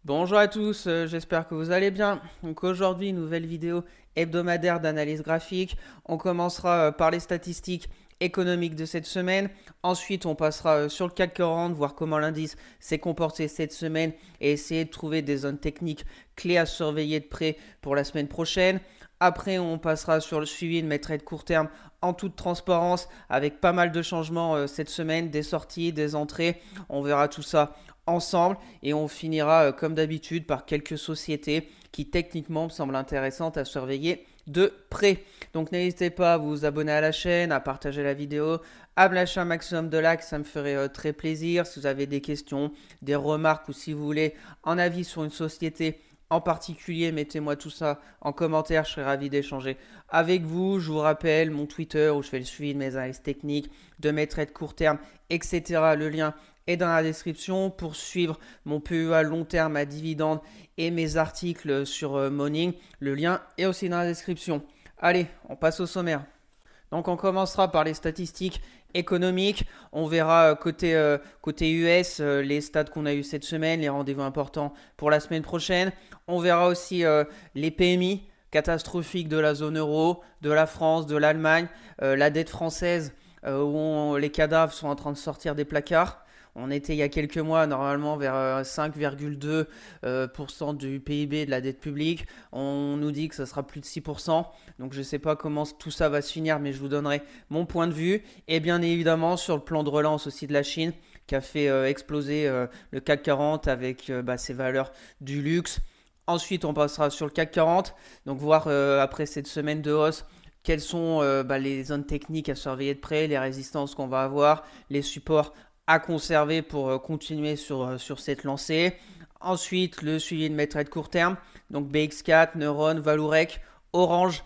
Bonjour à tous, j'espère que vous allez bien. Donc aujourd'hui, nouvelle vidéo hebdomadaire d'analyse graphique. On commencera par les statistiques économiques de cette semaine. Ensuite, on passera sur le CAC 40, voir comment l'indice s'est comporté cette semaine et essayer de trouver des zones techniques clés à surveiller de près pour la semaine prochaine. Après, on passera sur le suivi de mes trades court terme en toute transparence avec pas mal de changements cette semaine, des sorties, des entrées. On verra tout ça ensemble et on finira comme d'habitude par quelques sociétés qui techniquement me semblent intéressantes à surveiller de près. Donc n'hésitez pas à vous abonner à la chaîne, à partager la vidéo, à me lâcher un maximum de likes, ça me ferait très plaisir. Si vous avez des questions, des remarques ou si vous voulez un avis sur une société en particulier, mettez-moi tout ça en commentaire, je serai ravi d'échanger avec vous. Je vous rappelle mon Twitter où je fais le suivi de mes analyses techniques, de mes trades court terme, etc. Le lien est dans la description pour suivre mon PEA long terme à dividende et mes articles sur Morning. Le lien est aussi dans la description. Allez, on passe au sommaire. Donc on commencera par les statistiques économiques. On verra côté US les stats qu'on a eu cette semaine, les rendez-vous importants pour la semaine prochaine. On verra aussi les PMI catastrophiques de la zone euro, de la France, de l'Allemagne, la dette française où les cadavres sont en train de sortir des placards. On était il y a quelques mois normalement vers 5,2% du PIB de la dette publique. On nous dit que ça sera plus de 6%. Donc je ne sais pas comment tout ça va se finir, mais je vous donnerai mon point de vue. Et bien évidemment sur le plan de relance aussi de la Chine, qui a fait exploser le CAC 40 avec ses valeurs du luxe. Ensuite, on passera sur le CAC 40, donc voir après cette semaine de hausse quelles sont les zones techniques à surveiller de près, les résistances qu'on va avoir, les supports à conserver pour continuer sur cette lancée. Ensuite, le suivi de mes trades court terme, donc BX4, Neuron, Valorec, Orange.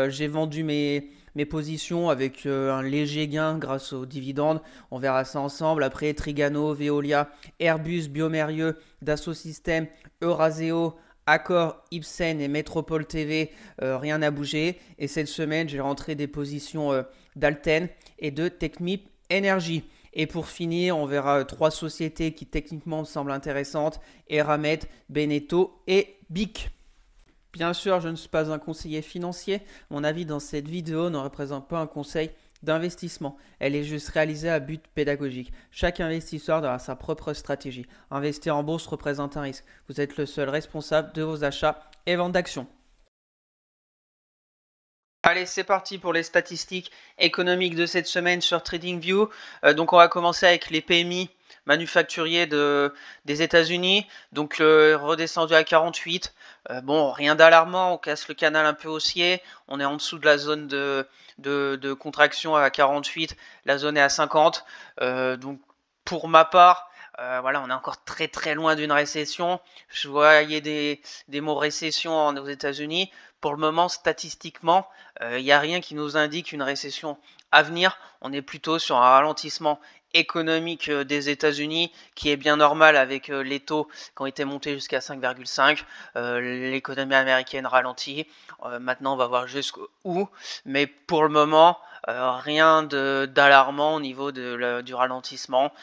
J'ai vendu mes positions avec un léger gain grâce aux dividendes. On verra ça ensemble. Après, Trigano, Veolia, Airbus, Biomérieux, Dassault Systèmes, Euraseo, Accor, Ipsen et Métropole TV, rien n'a bougé. Et cette semaine, j'ai rentré des positions d'Alten et de Techmip Energy. Et pour finir, on verra trois sociétés qui techniquement me semblent intéressantes, Eramet, Beneteau et BIC. Bien sûr, je ne suis pas un conseiller financier. Mon avis dans cette vidéo ne représente pas un conseil d'investissement. Elle est juste réalisée à but pédagogique. Chaque investisseur aura sa propre stratégie. Investir en bourse représente un risque. Vous êtes le seul responsable de vos achats et ventes d'actions. Allez, c'est parti pour les statistiques économiques de cette semaine sur TradingView. Donc on va commencer avec les PMI manufacturiers des États-Unis. Donc redescendu à 48. Bon, rien d'alarmant, on casse le canal un peu haussier. On est en dessous de la zone de contraction à 48. La zone est à 50. Donc pour ma part, voilà, on est encore très très loin d'une récession. Je voyais des mots récession aux États-Unis. Pour le moment, statistiquement, il n'y a rien qui nous indique une récession à venir. On est plutôt sur un ralentissement économique des États-Unis qui est bien normal avec les taux qui ont été montés jusqu'à 5,5. L'économie américaine ralentit. Maintenant, on va voir jusqu'où. Mais pour le moment, rien d'alarmant au niveau du ralentissement.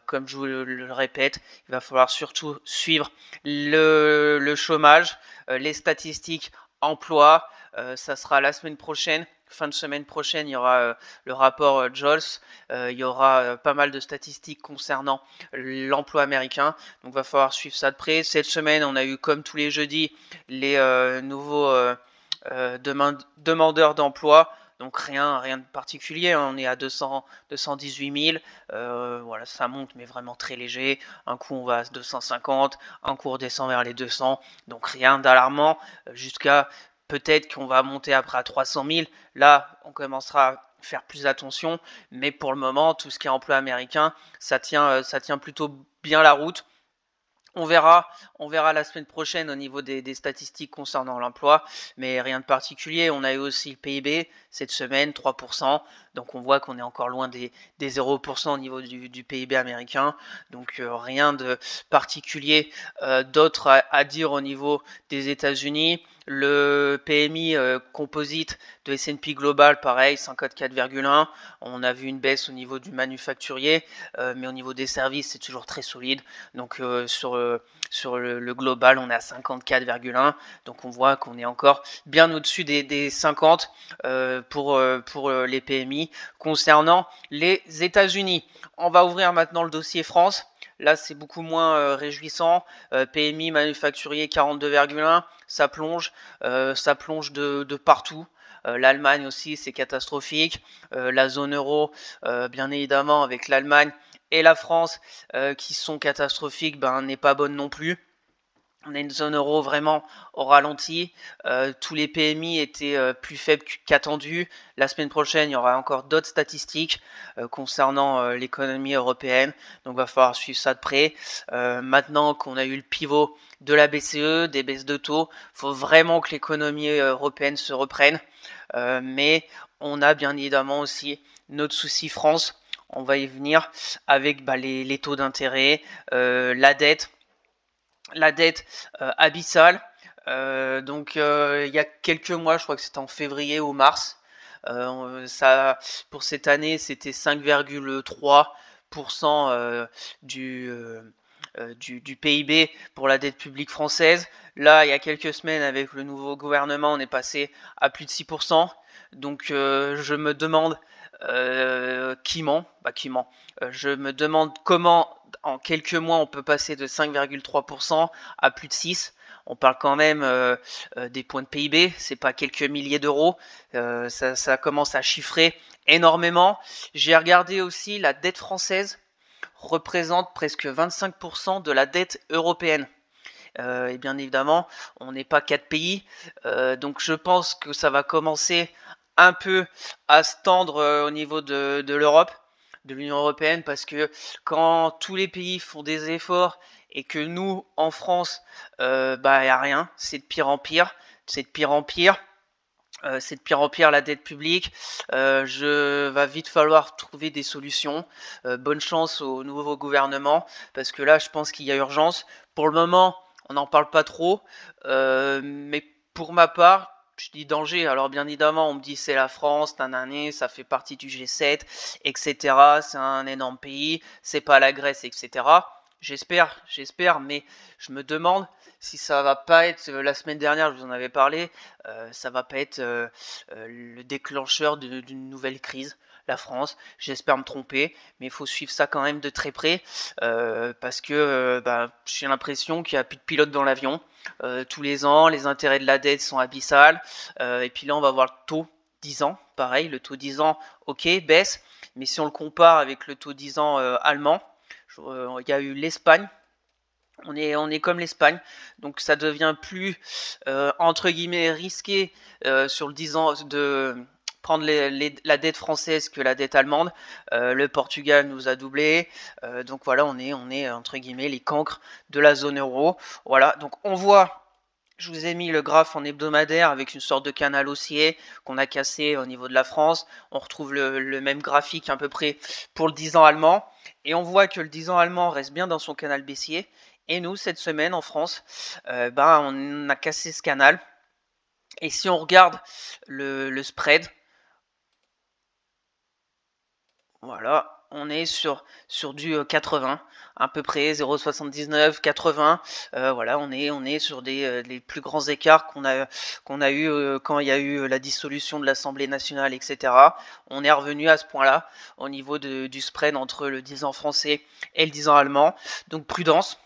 Comme je vous le répète, il va falloir surtout suivre le chômage, les statistiques emploi. Ça sera la semaine prochaine. Fin de semaine prochaine, il y aura le rapport Jols. Il y aura pas mal de statistiques concernant l'emploi américain. Donc, il va falloir suivre ça de près. Cette semaine, on a eu, comme tous les jeudis, les nouveaux demandeurs d'emploi. Donc rien de particulier, hein. On est à 218 000, voilà, ça monte mais vraiment très léger. Un coup on va à 250, un coup on redescend vers les 200, donc rien d'alarmant, jusqu'à peut-être qu'on va monter après à 300 000. Là on commencera à faire plus attention, mais pour le moment tout ce qui est emploi américain, ça tient plutôt bien la route. On verra la semaine prochaine au niveau des statistiques concernant l'emploi, mais rien de particulier. On a eu aussi le PIB cette semaine, 3%. Donc on voit qu'on est encore loin des 0% au niveau du PIB américain. Donc rien de particulier d'autre à dire au niveau des États-Unis. Le PMI composite de S&P Global, pareil, 54,1. On a vu une baisse au niveau du manufacturier, mais au niveau des services, c'est toujours très solide. Donc sur le global, on est à 54,1. Donc on voit qu'on est encore bien au-dessus des 50 pour les PMI. Concernant les États-Unis, on va ouvrir maintenant le dossier France. Là, c'est beaucoup moins réjouissant. PMI manufacturier 42,1, ça plonge de partout. L'Allemagne aussi, c'est catastrophique. La zone euro, bien évidemment, avec l'Allemagne et la France qui sont catastrophiques, n'est pas bonne non plus. On a une zone euro vraiment au ralenti. Tous les PMI étaient plus faibles qu'attendus. La semaine prochaine, il y aura encore d'autres statistiques concernant l'économie européenne. Donc, il va falloir suivre ça de près. Maintenant qu'on a eu le pivot de la BCE, des baisses de taux, il faut vraiment que l'économie européenne se reprenne. Mais on a bien évidemment aussi notre souci France. On va y venir avec les taux d'intérêt, la dette abyssale. Donc il y a quelques mois, je crois que c'était en février ou mars, pour cette année, c'était 5,3% du PIB pour la dette publique française. Là, il y a quelques semaines, avec le nouveau gouvernement, on est passé à plus de 6%. Donc je me demande qui ment. Je me demande comment en quelques mois on peut passer de 5,3% à plus de 6%. On parle quand même des points de PIB, c'est pas quelques milliers d'euros, ça commence à chiffrer énormément. J'ai regardé aussi, la dette française représente presque 25% de la dette européenne. Et bien évidemment, on n'est pas 4 pays, donc je pense que ça va commencer un peu à se tendre au niveau de l'Europe, de l'Union européenne, parce que quand tous les pays font des efforts et que nous, en France, il n'y a rien, c'est de pire en pire, c'est de pire la dette publique. Va vite falloir trouver des solutions. Bonne chance au nouveau gouvernement, parce que là, je pense qu'il y a urgence. Pour le moment, on n'en parle pas trop, mais pour ma part, je dis danger. Alors bien évidemment, on me dit c'est la France, ça fait partie du G7, etc. C'est un énorme pays, c'est pas la Grèce, etc. J'espère, mais je me demande si ça va pas être, la semaine dernière, je vous en avais parlé, ça va pas être le déclencheur d'une nouvelle crise, la France. J'espère me tromper, mais il faut suivre ça quand même de très près, parce que j'ai l'impression qu'il n'y a plus de pilote dans l'avion. Tous les ans, les intérêts de la dette sont abyssales, et puis là on va voir le taux 10 ans, pareil, le taux 10 ans, ok, baisse, mais si on le compare avec le taux 10 ans allemand, il y a eu l'Espagne. On est comme l'Espagne, donc ça devient plus entre guillemets risqué sur le 10 ans de prendre la dette française que la dette allemande. Le Portugal nous a doublé, donc voilà, on est entre guillemets les cancres de la zone euro. Voilà, donc on voit. Je vous ai mis le graphe en hebdomadaire avec une sorte de canal haussier qu'on a cassé au niveau de la France. On retrouve le même graphique à peu près pour le 10 ans allemand. Et on voit que le 10 ans allemand reste bien dans son canal baissier. Et nous, cette semaine en France, on a cassé ce canal. Et si on regarde le spread, voilà, on est sur du 80, à peu près 0,79, 80. Voilà, on est sur les plus grands écarts qu'on a eu quand il y a eu la dissolution de l'Assemblée nationale, etc. On est revenu à ce point-là au niveau du spread entre le 10 ans français et le 10 ans allemand. Donc prudence.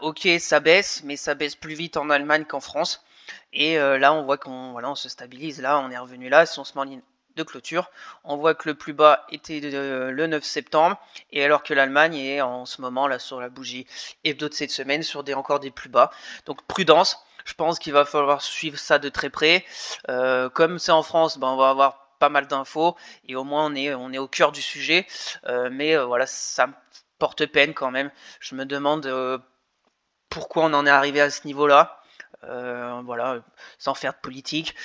Ok, ça baisse, mais ça baisse plus vite en Allemagne qu'en France. Et là, on voit on se stabilise. Là, on est revenu là. Si on se met en ligne de clôture, on voit que le plus bas était le 9 septembre, et alors que l'Allemagne est en ce moment là sur la bougie hebdo de cette semaine sur encore des plus bas. Donc prudence. Je pense qu'il va falloir suivre ça de très près. Comme c'est en France, on va avoir pas mal d'infos et au moins on est au cœur du sujet. Mais voilà, ça me porte peine quand même. Je me demande pourquoi on en est arrivé à ce niveau-là. Voilà, sans faire de politique.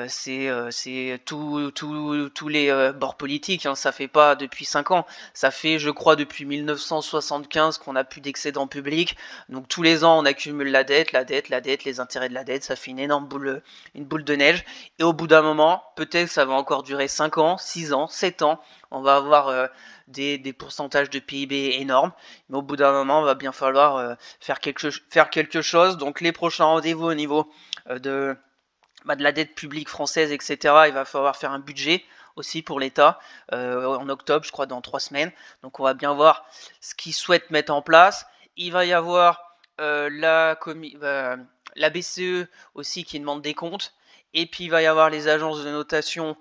C'est tous les bords politiques, hein, ça fait pas depuis 5 ans, ça fait je crois depuis 1975 qu'on n'a plus d'excédent public, donc tous les ans on accumule la dette, les intérêts de la dette, ça fait une boule de neige, et au bout d'un moment, peut-être que ça va encore durer 5 ans, 6 ans, 7 ans, on va avoir des pourcentages de PIB énormes, mais au bout d'un moment, il va bien falloir faire quelque chose. Donc les prochains rendez-vous au niveau de la dette publique française, etc., il va falloir faire un budget aussi pour l'État en octobre, je crois, dans 3 semaines. Donc on va bien voir ce qu'ils souhaitent mettre en place. Il va y avoir la BCE aussi qui demande des comptes. Et puis il va y avoir les agences de notation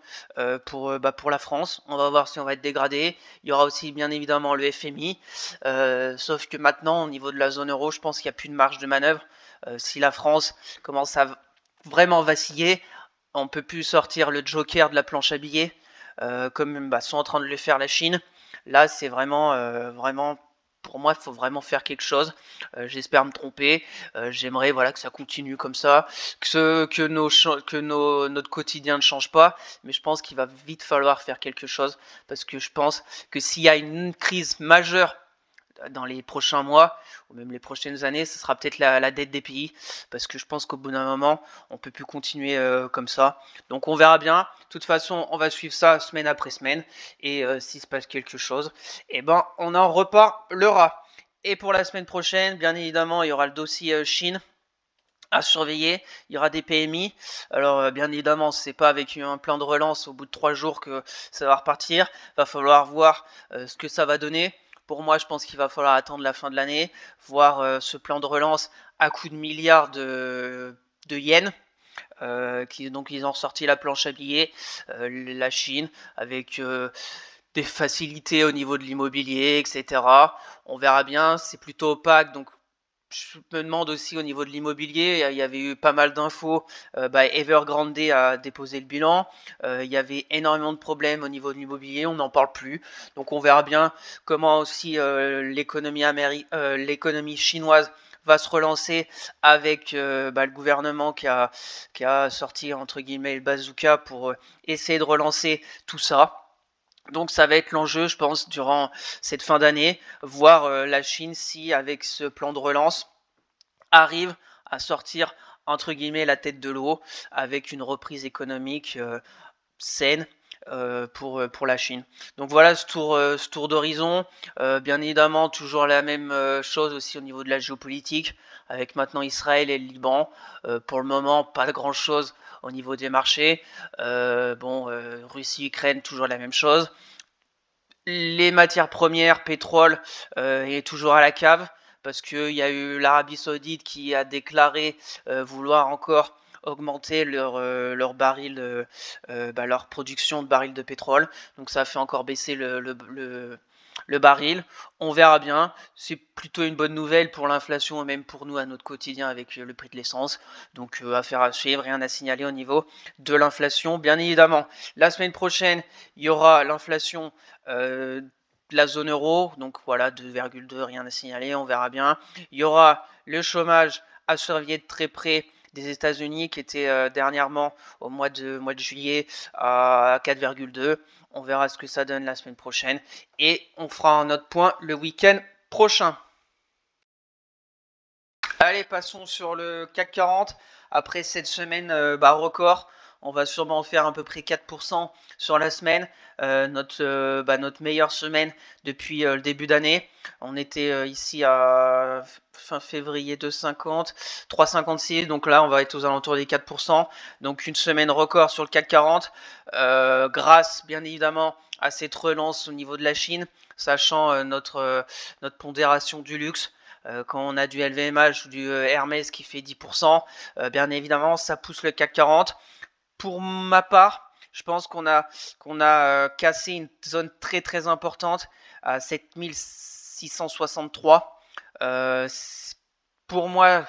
pour la France. On va voir si on va être dégradé. Il y aura aussi bien évidemment le FMI. Sauf que maintenant, au niveau de la zone euro, je pense qu'il n'y a plus de marge de manœuvre. Si la France commence à vraiment vaciller, on peut plus sortir le joker de la planche à billets, comme sont en train de le faire la Chine. Là, c'est vraiment, pour moi, il faut vraiment faire quelque chose. J'espère me tromper. J'aimerais que ça continue comme ça, que notre quotidien ne change pas. Mais je pense qu'il va vite falloir faire quelque chose, parce que je pense que s'il y a une crise majeure dans les prochains mois ou même les prochaines années, ce sera peut-être la dette des pays, parce que je pense qu'au bout d'un moment, on peut plus continuer comme ça. Donc on verra bien. De toute façon, on va suivre ça semaine après semaine, et s'il se passe quelque chose, eh ben on en reparlera. Et pour la semaine prochaine, bien évidemment, il y aura le dossier Chine à surveiller, il y aura des PMI. Alors bien évidemment, c'est pas avec un plan de relance au bout de 3 jours que ça va repartir. Va falloir voir ce que ça va donner. Pour moi, je pense qu'il va falloir attendre la fin de l'année, voir ce plan de relance à coût de milliards de yens. Donc ils ont sorti la planche à billets, la Chine, avec des facilités au niveau de l'immobilier, etc. On verra bien, c'est plutôt opaque, donc je me demande aussi au niveau de l'immobilier, il y avait eu pas mal d'infos. Evergrande a déposé le bilan. Il y avait énormément de problèmes au niveau de l'immobilier, on n'en parle plus. Donc on verra bien comment aussi l'économie chinoise va se relancer avec le gouvernement qui a sorti entre guillemets le bazooka pour essayer de relancer tout ça. Donc ça va être l'enjeu, je pense, durant cette fin d'année, voir la Chine si, avec ce plan de relance, arrive à sortir, entre guillemets, la tête de l'eau, avec une reprise économique saine pour la Chine. Donc voilà ce tour d'horizon. Bien évidemment, toujours la même chose aussi au niveau de la géopolitique, avec maintenant Israël et le Liban. Pour le moment, pas grand chose au niveau des marchés. Russie-Ukraine, toujours la même chose. Les matières premières, pétrole, est toujours à la cave, parce qu'il y a eu l'Arabie Saoudite qui a déclaré vouloir encore augmenter leur leur production de barils de pétrole. Donc ça a fait encore baisser le baril. On verra bien. C'est plutôt une bonne nouvelle pour l'inflation et même pour nous à notre quotidien avec le prix de l'essence. Donc affaire à suivre, rien à signaler au niveau de l'inflation. Bien évidemment, la semaine prochaine, il y aura l'inflation de la zone euro. Donc voilà, 2,2, rien à signaler, on verra bien. Il y aura le chômage à surveiller de très près des États-Unis, qui était dernièrement au mois de juillet à 4,2. On verra ce que ça donne la semaine prochaine, et on fera un autre point le week-end prochain. Allez, passons sur le CAC 40. Après cette semaine record, on va sûrement faire à peu près 4% sur la semaine. Notre meilleure semaine depuis le début d'année. On était ici à fin février 2,50, 3,56. Donc là, on va être aux alentours des 4%. Donc une semaine record sur le CAC 40. Grâce, bien évidemment, à cette relance au niveau de la Chine, sachant notre pondération du luxe. Quand on a du LVMH ou du Hermès qui fait 10%, bien évidemment, ça pousse le CAC 40. Pour ma part, je pense qu'on a cassé une zone très très importante à 7663. Pour moi,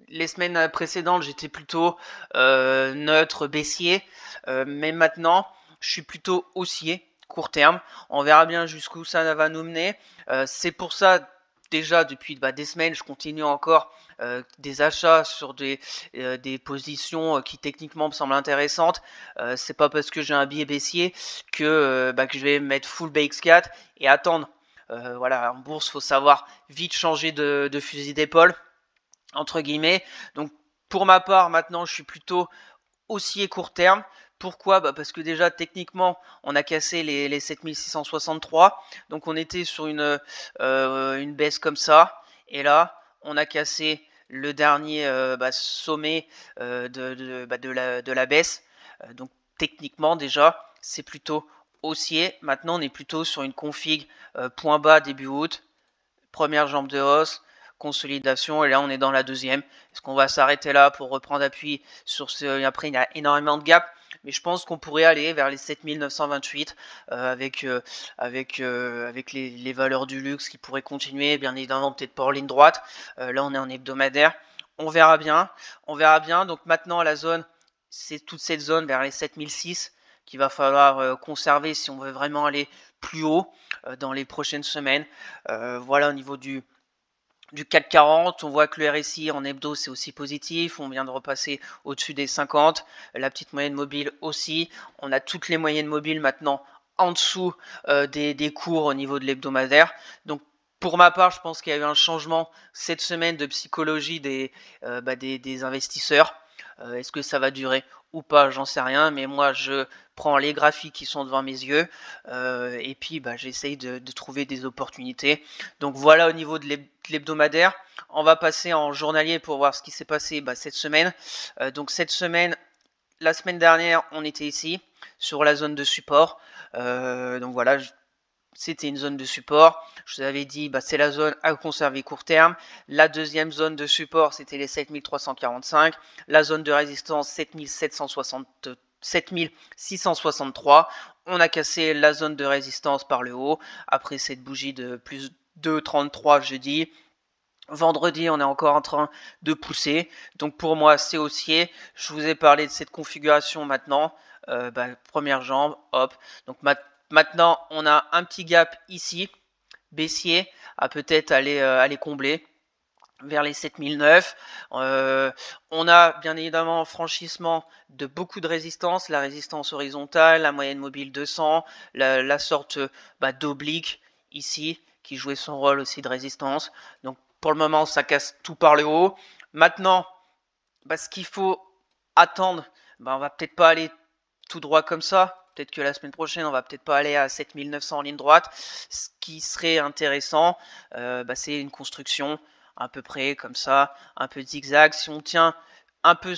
les semaines précédentes, j'étais plutôt neutre, baissier. Mais maintenant, je suis plutôt haussier, court terme. On verra bien jusqu'où ça va nous mener. C'est pour ça déjà depuis des semaines, je continue encore des achats sur des positions qui techniquement me semblent intéressantes. C'est pas parce que j'ai un billet baissier que je vais mettre full BX4 et attendre. Voilà, en bourse, faut savoir vite changer de fusil d'épaule, entre guillemets. Donc pour ma part, maintenant, je suis plutôt haussier court terme. Pourquoi? Parce que déjà techniquement on a cassé les 7663, donc on était sur une baisse comme ça, et là on a cassé le dernier sommet de la baisse. Donc techniquement déjà c'est plutôt haussier. Maintenant on est plutôt sur une config point bas début août, première jambe de hausse, consolidation, et là on est dans la deuxième. Est-ce qu'on va s'arrêter là pour reprendre appui sur ce... Après il y a énormément de gap, mais je pense qu'on pourrait aller vers les 7928 avec les valeurs du luxe qui pourraient continuer, bien évidemment peut-être pas en ligne droite. Là on est en hebdomadaire, on verra bien. Donc maintenant la zone, c'est toute cette zone vers les 7006 qu'il va falloir conserver si on veut vraiment aller plus haut dans les prochaines semaines. Voilà, au niveau du CAC 40, on voit que le RSI en hebdo c'est aussi positif, on vient de repasser au-dessus des 50, la petite moyenne mobile aussi, on a toutes les moyennes mobiles maintenant en dessous des cours au niveau de l'hebdomadaire. Donc pour ma part, je pense qu'il y a eu un changement cette semaine de psychologie des investisseurs. Est-ce que ça va durer ou pas? J'en sais rien, mais moi je prends les graphiques qui sont devant mes yeux et puis j'essaye de trouver des opportunités. Donc voilà au niveau de l'hebdomadaire. On va passer en journalier pour voir ce qui s'est passé cette semaine. Donc cette semaine, la semaine dernière, on était ici sur la zone de support. Donc voilà, c'était une zone de support. Je vous avais dit, c'est la zone à conserver court terme. La deuxième zone de support, c'était les 7345. La zone de résistance, 7663. On a cassé la zone de résistance par le haut après cette bougie de plus 2,33 jeudi. Vendredi, on est encore en train de pousser. Donc pour moi, c'est haussier. Je vous ai parlé de cette configuration maintenant. Première jambe, hop. Donc maintenant, on a un petit gap ici, baissier, à peut-être aller combler vers les 7009. On a bien évidemment franchissement de beaucoup de résistances, la résistance horizontale, la moyenne mobile 200, la sorte d'oblique ici, qui jouait son rôle aussi de résistance. Donc pour le moment, ça casse tout par le haut. Maintenant, ce qu'il faut attendre, on va peut-être pas aller tout droit comme ça. Peut-être que la semaine prochaine, on va peut-être pas aller à 7900 en ligne droite. Ce qui serait intéressant, c'est une construction à peu près comme ça, un peu zigzag. Si on tient un peu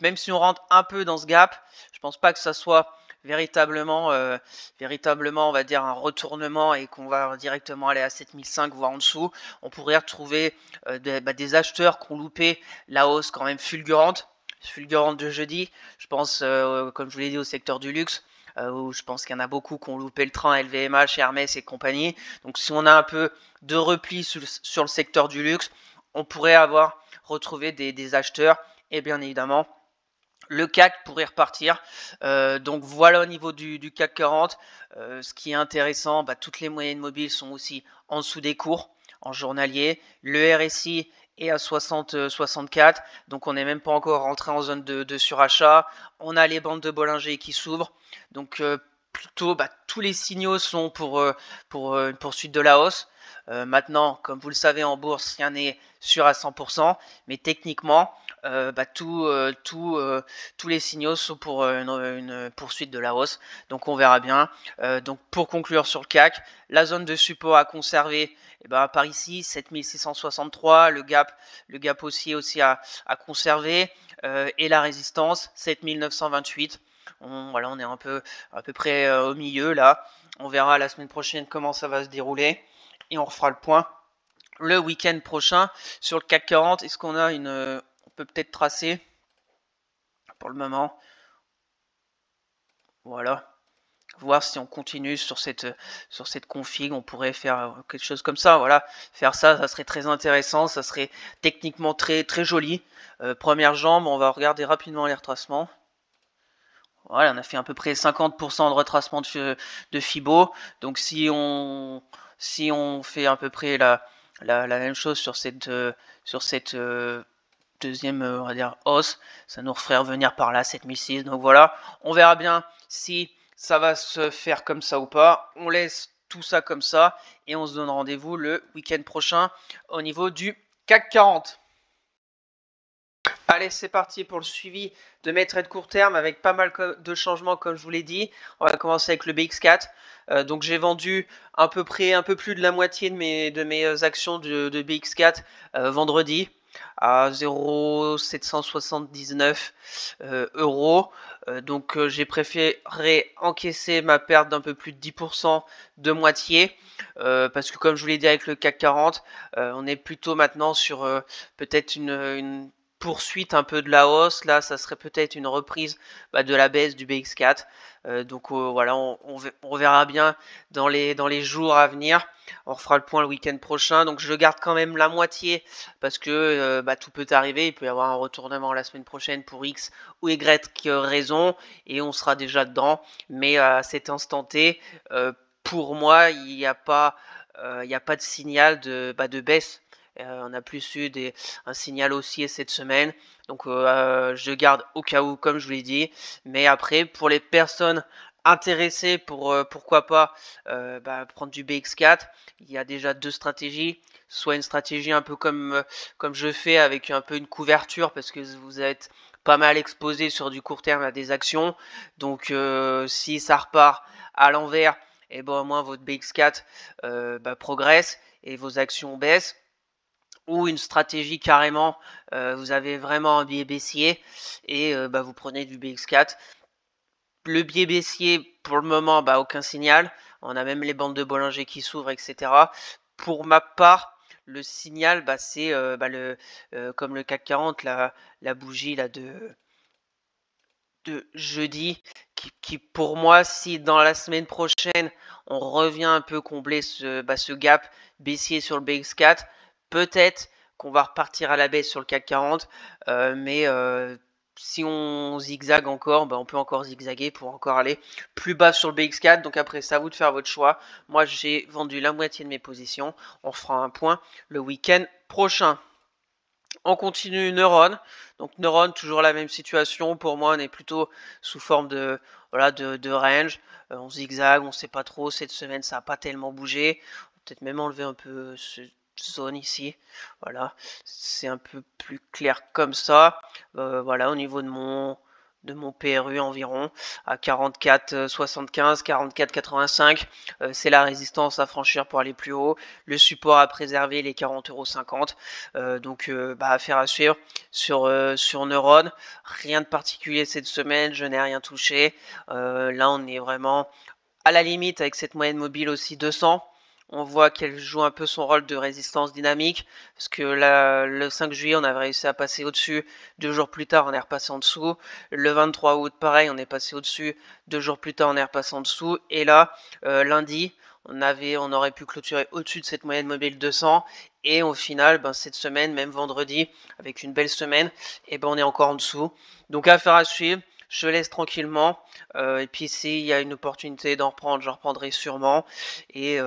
même si on rentre un peu dans ce gap, je pense pas que ça soit véritablement, on va dire un retournement et qu'on va directement aller à 7005 voire en dessous. On pourrait retrouver des acheteurs qui ont loupé la hausse quand même fulgurante de jeudi. Je pense, comme je vous l'ai dit, au secteur du luxe, où je pense qu'il y en a beaucoup qui ont loupé le train, LVMH, Hermès et compagnie. Donc si on a un peu de repli sur le secteur du luxe, on pourrait avoir retrouvé des acheteurs, et bien évidemment le CAC pourrait repartir. Donc voilà au niveau du CAC 40. Ce qui est intéressant, toutes les moyennes mobiles sont aussi en dessous des cours en journalier. Le RSI est à 60-64, donc on n'est même pas encore rentré en zone de surachat. On a les bandes de Bollinger qui s'ouvrent, donc plutôt tous les signaux sont pour une poursuite de la hausse. Maintenant, comme vous le savez, en bourse, rien n'est sûr à 100%, mais techniquement, tous les signaux sont pour une poursuite de la hausse. Donc on verra bien. Donc pour conclure sur le CAC, la zone de support à conserver, par ici, 7663, le gap aussi à conserver, et la résistance, 7928. On est à peu près au milieu là. On verra la semaine prochaine comment ça va se dérouler. Et on refera le point le week-end prochain sur le CAC 40. Est-ce qu'on a on peut peut-être tracer pour le moment. Voilà. Voir si on continue sur cette config, on pourrait faire quelque chose comme ça. Voilà, faire ça, ça serait très intéressant, ça serait techniquement très très joli. Première jambe, on va regarder rapidement les retracements. Voilà, on a fait à peu près 50% de retracement de Fibo. Donc si on fait à peu près la même chose sur cette deuxième, on va dire, hausse. Ça nous referait revenir par là, 7006. Donc voilà, on verra bien si ça va se faire comme ça ou pas. On laisse tout ça comme ça et on se donne rendez-vous le week-end prochain au niveau du CAC 40. Allez, c'est parti pour le suivi de mes trades court terme avec pas mal de changements comme je vous l'ai dit. On va commencer avec le BX4. Donc j'ai vendu à peu près un peu plus de la moitié de mes actions de BX4 vendredi à 0,779 euros. Donc j'ai préféré encaisser ma perte d'un peu plus de 10% de moitié. Parce que comme je vous l'ai dit avec le CAC 40, on est plutôt maintenant sur peut-être une poursuite un peu de la hausse. Là, ça serait peut-être une reprise de la baisse du BX4. Donc voilà, on verra bien dans les jours à venir. On refera le point le week-end prochain. Donc je garde quand même la moitié parce que tout peut arriver. Il peut y avoir un retournement la semaine prochaine pour X ou Y raison et on sera déjà dedans. Mais à cet instant T, pour moi, il n'y a pas de signal de baisse. On a plus eu un signal haussier cette semaine. Donc je garde au cas où, comme je vous l'ai dit. Mais après, pour les personnes intéressées pour pourquoi pas prendre du BX4, il y a déjà deux stratégies. Soit une stratégie un peu comme je fais avec un peu une couverture parce que vous êtes pas mal exposé sur du court terme à des actions. Donc si ça repart à l'envers, et bon au moins votre BX4 progresse et vos actions baissent. Ou une stratégie carrément, vous avez vraiment un biais baissier et vous prenez du BX4. Le biais baissier, pour le moment, aucun signal. On a même les bandes de Bollinger qui s'ouvrent, etc. Pour ma part, le signal, c'est comme le CAC 40, la bougie là, de jeudi, qui pour moi, si dans la semaine prochaine, on revient un peu combler ce gap baissier sur le BX4, peut-être qu'on va repartir à la baisse sur le CAC 40, mais si on zigzague encore, on peut encore zigzaguer pour encore aller plus bas sur le BX4. Donc après, c'est à vous de faire votre choix. Moi, j'ai vendu la moitié de mes positions. On fera un point le week-end prochain. On continue Neuron. Donc Neuron, toujours la même situation. Pour moi, on est plutôt sous forme de range. On zigzag, on ne sait pas trop. Cette semaine, ça n'a pas tellement bougé. Peut-être même enlever un peu cette zone ici. Voilà, c'est un peu plus clair comme ça. Voilà, au niveau de mon PRU environ à 44,75, 44,85. C'est la résistance à franchir pour aller plus haut. Le support à préserver, les 40,50 €. Donc affaire à suivre sur Neuron. Rien de particulier cette semaine, je n'ai rien touché. Là, on est vraiment à la limite avec cette moyenne mobile aussi 200. On voit qu'elle joue un peu son rôle de résistance dynamique, parce que là, le 5 juillet, on avait réussi à passer au-dessus. 2 jours plus tard, on est repassé en dessous. Le 23 août, pareil, on est passé au-dessus. 2 jours plus tard, on est repassé en dessous. Et là, lundi, on aurait pu clôturer au-dessus de cette moyenne mobile 200. Et au final, cette semaine, même vendredi, avec une belle semaine, on est encore en dessous. Donc affaire à suivre. Je laisse tranquillement. Et puis s'il y a une opportunité d'en reprendre, j'en reprendrai sûrement. Et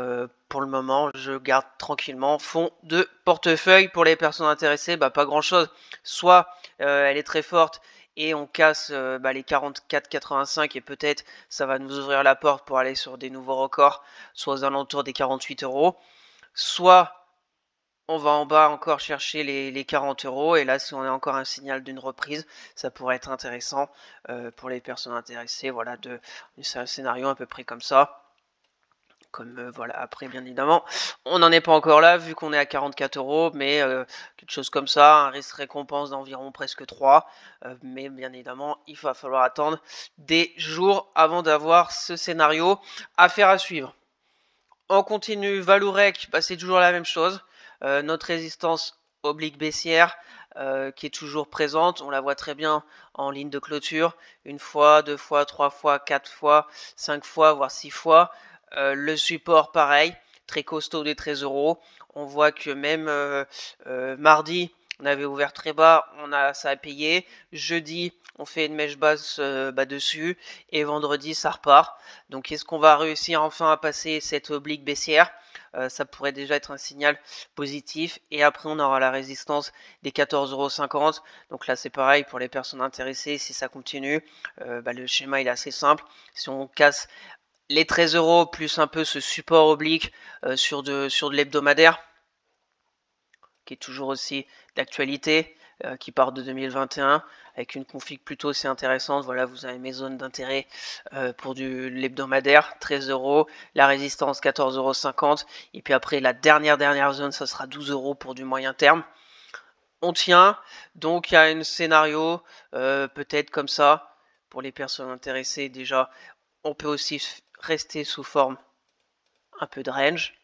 pour le moment, je garde tranquillement fond de portefeuille. Pour les personnes intéressées, pas grand-chose. Soit elle est très forte et on casse les 44,85 et peut-être ça va nous ouvrir la porte pour aller sur des nouveaux records, soit aux alentours des 48 €. Soit on va en bas encore chercher les 40 €. Et là, si on a encore un signal d'une reprise, ça pourrait être intéressant pour les personnes intéressées. Voilà, c'est un scénario à peu près comme ça. Comme voilà, après, bien évidemment, on n'en est pas encore là, vu qu'on est à 44 €, mais quelque chose comme ça, un risque récompense d'environ presque 3. Mais bien évidemment, il va falloir attendre des jours avant d'avoir ce scénario. Affaire à suivre. On continue Valourec, c'est toujours la même chose. Notre résistance oblique baissière qui est toujours présente. On la voit très bien en ligne de clôture. 1 fois, 2 fois, 3 fois, 4 fois, 5 fois, voire 6 fois. Le support, pareil, très costaud des 13 €. On voit que même mardi, on avait ouvert très bas, ça a payé. Jeudi, on fait une mèche basse dessus. Et vendredi, ça repart. Donc, est-ce qu'on va réussir enfin à passer cette oblique baissière? ça pourrait déjà être un signal positif. Et après, on aura la résistance des 14,50 €. Donc là, c'est pareil pour les personnes intéressées. Si ça continue, le schéma il est assez simple. Si on casse les 13 € plus un peu ce support oblique sur de l'hebdomadaire, qui est toujours aussi d'actualité, qui part de 2021, avec une config plutôt aussi intéressante. Voilà, vous avez mes zones d'intérêt pour l'hebdomadaire, 13 €, la résistance 14,50 €, et puis après la dernière zone, ça sera 12 € pour du moyen terme. On tient, donc il y a un scénario peut-être comme ça, pour les personnes intéressées déjà. On peut aussi rester sous forme un peu de range.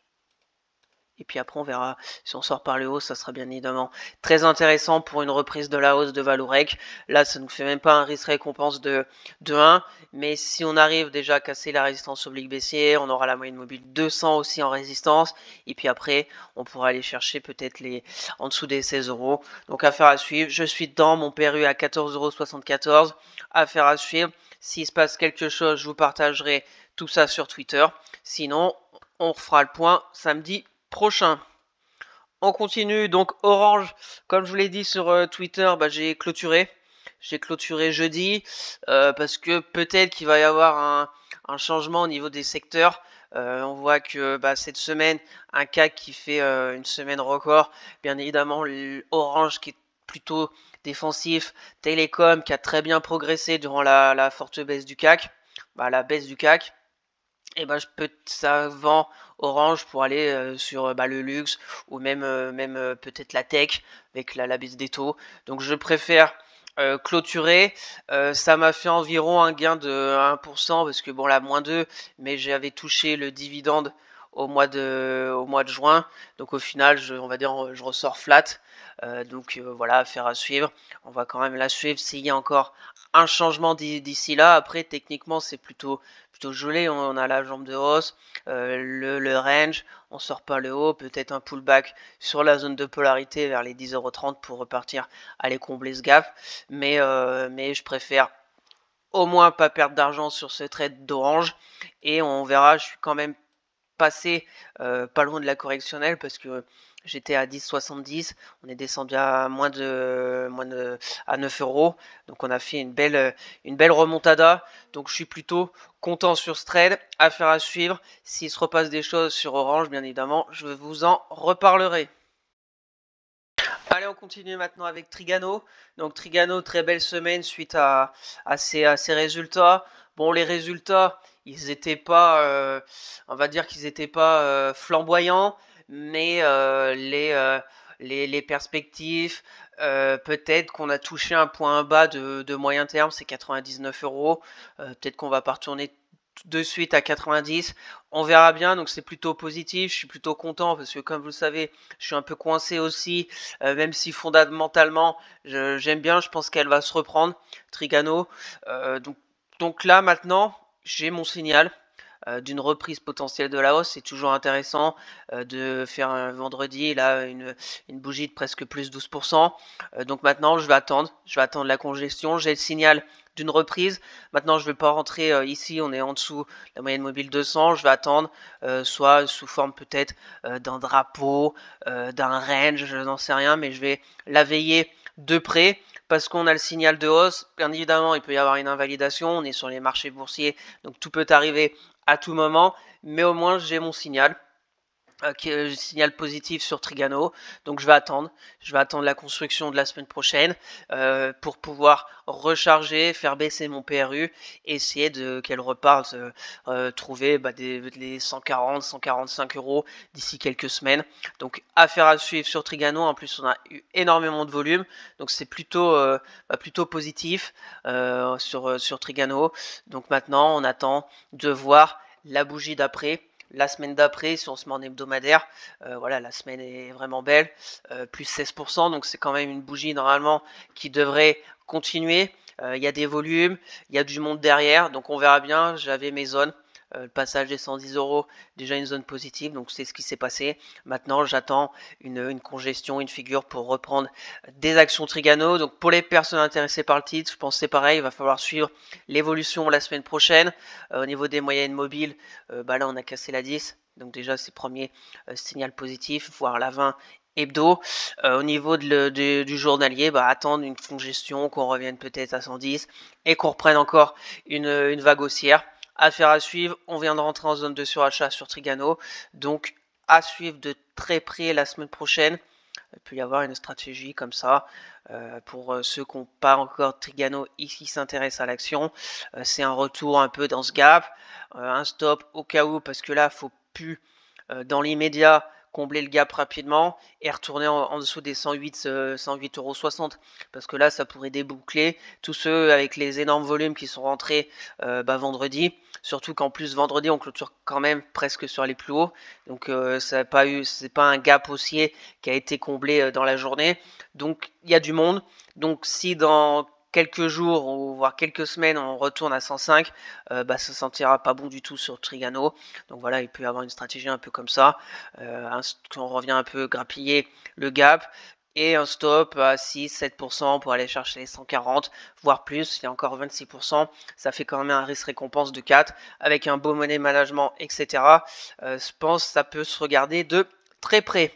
Et puis après, on verra si on sort par le haut, ça sera bien évidemment très intéressant pour une reprise de la hausse de Valorec. Là, ça ne nous fait même pas un risque récompense de 1. Mais si on arrive déjà à casser la résistance oblique baissière, on aura la moyenne mobile 200 aussi en résistance. Et puis après, on pourra aller chercher peut-être les en dessous des 16 €. Donc affaire à suivre. Je suis dedans, mon PRU à 14,74 €. Affaire à suivre. S'il se passe quelque chose, je vous partagerai tout ça sur Twitter. Sinon, on fera le point samedi prochain. On continue, donc Orange, comme je vous l'ai dit sur Twitter, j'ai clôturé. J'ai clôturé jeudi parce que peut-être qu'il va y avoir un changement au niveau des secteurs. On voit que cette semaine, un CAC qui fait une semaine record. Bien évidemment, Orange qui est plutôt défensif. Télécom qui a très bien progressé durant la forte baisse du CAC. La baisse du CAC. Et ça vend Orange pour aller sur le luxe ou même peut-être la tech avec la baisse des taux. Donc je préfère clôturer. Ça m'a fait environ un gain de 1% parce que bon là moins 2, mais j'avais touché le dividende au mois de juin. Donc au final, on va dire, je ressors flat. Donc voilà, affaire à suivre. On va quand même la suivre s'il y a encore un changement d'ici là. Après, techniquement, c'est plutôt gelé. On a la jambe de hausse, le range. On sort par le haut, peut-être un pullback sur la zone de polarité vers les 10,30 € pour repartir, aller combler ce gap. Mais je préfère au moins pas perdre d'argent sur ce trade d'Orange. Et on verra, je suis quand même passé pas loin de la correctionnelle parce que j'étais à 10,70, on est descendu à moins de à 9 €. Donc on a fait une belle remontada. Donc je suis plutôt content sur ce trade. Affaire à suivre. S'il se repasse des choses sur Orange, bien évidemment, je vous en reparlerai. Allez, on continue maintenant avec Trigano. Donc Trigano, très belle semaine suite à ses résultats. Bon, les résultats, ils n'étaient pas, on va dire qu'ils n'étaient pas flamboyants, mais les perspectives, peut-être qu'on a touché un point bas de moyen terme, c'est 99 €. Peut-être qu'on va pas retourner de suite à 90. On verra bien, donc c'est plutôt positif. Je suis plutôt content parce que comme vous le savez, je suis un peu coincé aussi, même si fondamentalement j'aime bien, je pense qu'elle va se reprendre, Trigano. Donc là maintenant, j'ai mon signal d'une reprise potentielle de la hausse. C'est toujours intéressant de faire un vendredi là une bougie de presque plus 12%. Donc maintenant, je vais attendre la congestion. J'ai le signal d'une reprise. Maintenant, je ne vais pas rentrer ici, on est en dessous de la moyenne mobile 200. Je vais attendre soit sous forme peut-être d'un drapeau, d'un range, je n'en sais rien, mais je vais la veiller de près parce qu'on a le signal de hausse. Bien évidemment, il peut y avoir une invalidation. On est sur les marchés boursiers, donc tout peut arriver à tout moment, mais au moins j'ai mon signal. Signal positif sur Trigano, donc je vais attendre la construction de la semaine prochaine pour pouvoir recharger, faire baisser mon PRU, essayer qu'elle reparte trouver les 140, 145 € d'ici quelques semaines. Donc affaire à suivre sur Trigano. En plus on a eu énormément de volume, donc c'est plutôt positif sur Trigano. Donc maintenant on attend de voir la bougie d'après. La semaine d'après, si on se met en hebdomadaire, voilà, la semaine est vraiment belle, plus 16%, donc c'est quand même une bougie normalement qui devrait continuer. Il y a des volumes, il y a du monde derrière, donc on verra bien. J'avais mes zones. Le passage des 110 €, déjà une zone positive, donc c'est ce qui s'est passé. Maintenant, j'attends une congestion, une figure pour reprendre des actions Trigano. Donc pour les personnes intéressées par le titre, je pense que c'est pareil, il va falloir suivre l'évolution la semaine prochaine. Au niveau des moyennes mobiles, là on a cassé la 10. Donc déjà, c'est premier signal positif, voire la 20 hebdo. Au niveau du journalier, attendre une congestion, qu'on revienne peut-être à 110 et qu'on reprenne encore une vague haussière. Affaire à suivre, on vient de rentrer en zone de surachat sur Trigano, donc à suivre de très près la semaine prochaine. Il peut y avoir une stratégie comme ça. Pour ceux qui n'ont pas encore Trigano et qui s'intéressent à l'action, c'est un retour un peu dans ce gap, un stop au cas où, parce que là, il faut plus dans l'immédiat combler le gap rapidement et retourner en dessous des 108,60 €, parce que là ça pourrait déboucler tous ceux avec les énormes volumes qui sont rentrés vendredi, surtout qu'en plus vendredi on clôture quand même presque sur les plus hauts, donc c'est pas un gap haussier qui a été comblé dans la journée, donc il y a du monde. Donc si dans quelques jours ou voire quelques semaines on retourne à 105, ça sentira pas bon du tout sur Trigano. Donc voilà, il peut y avoir une stratégie un peu comme ça, on revient un peu grappiller le gap et un stop à 6-7% pour aller chercher les 140, voire plus. Il y a encore 26%, ça fait quand même un risque récompense de 4 avec un beau money management, etc. Je pense que ça peut se regarder de très près.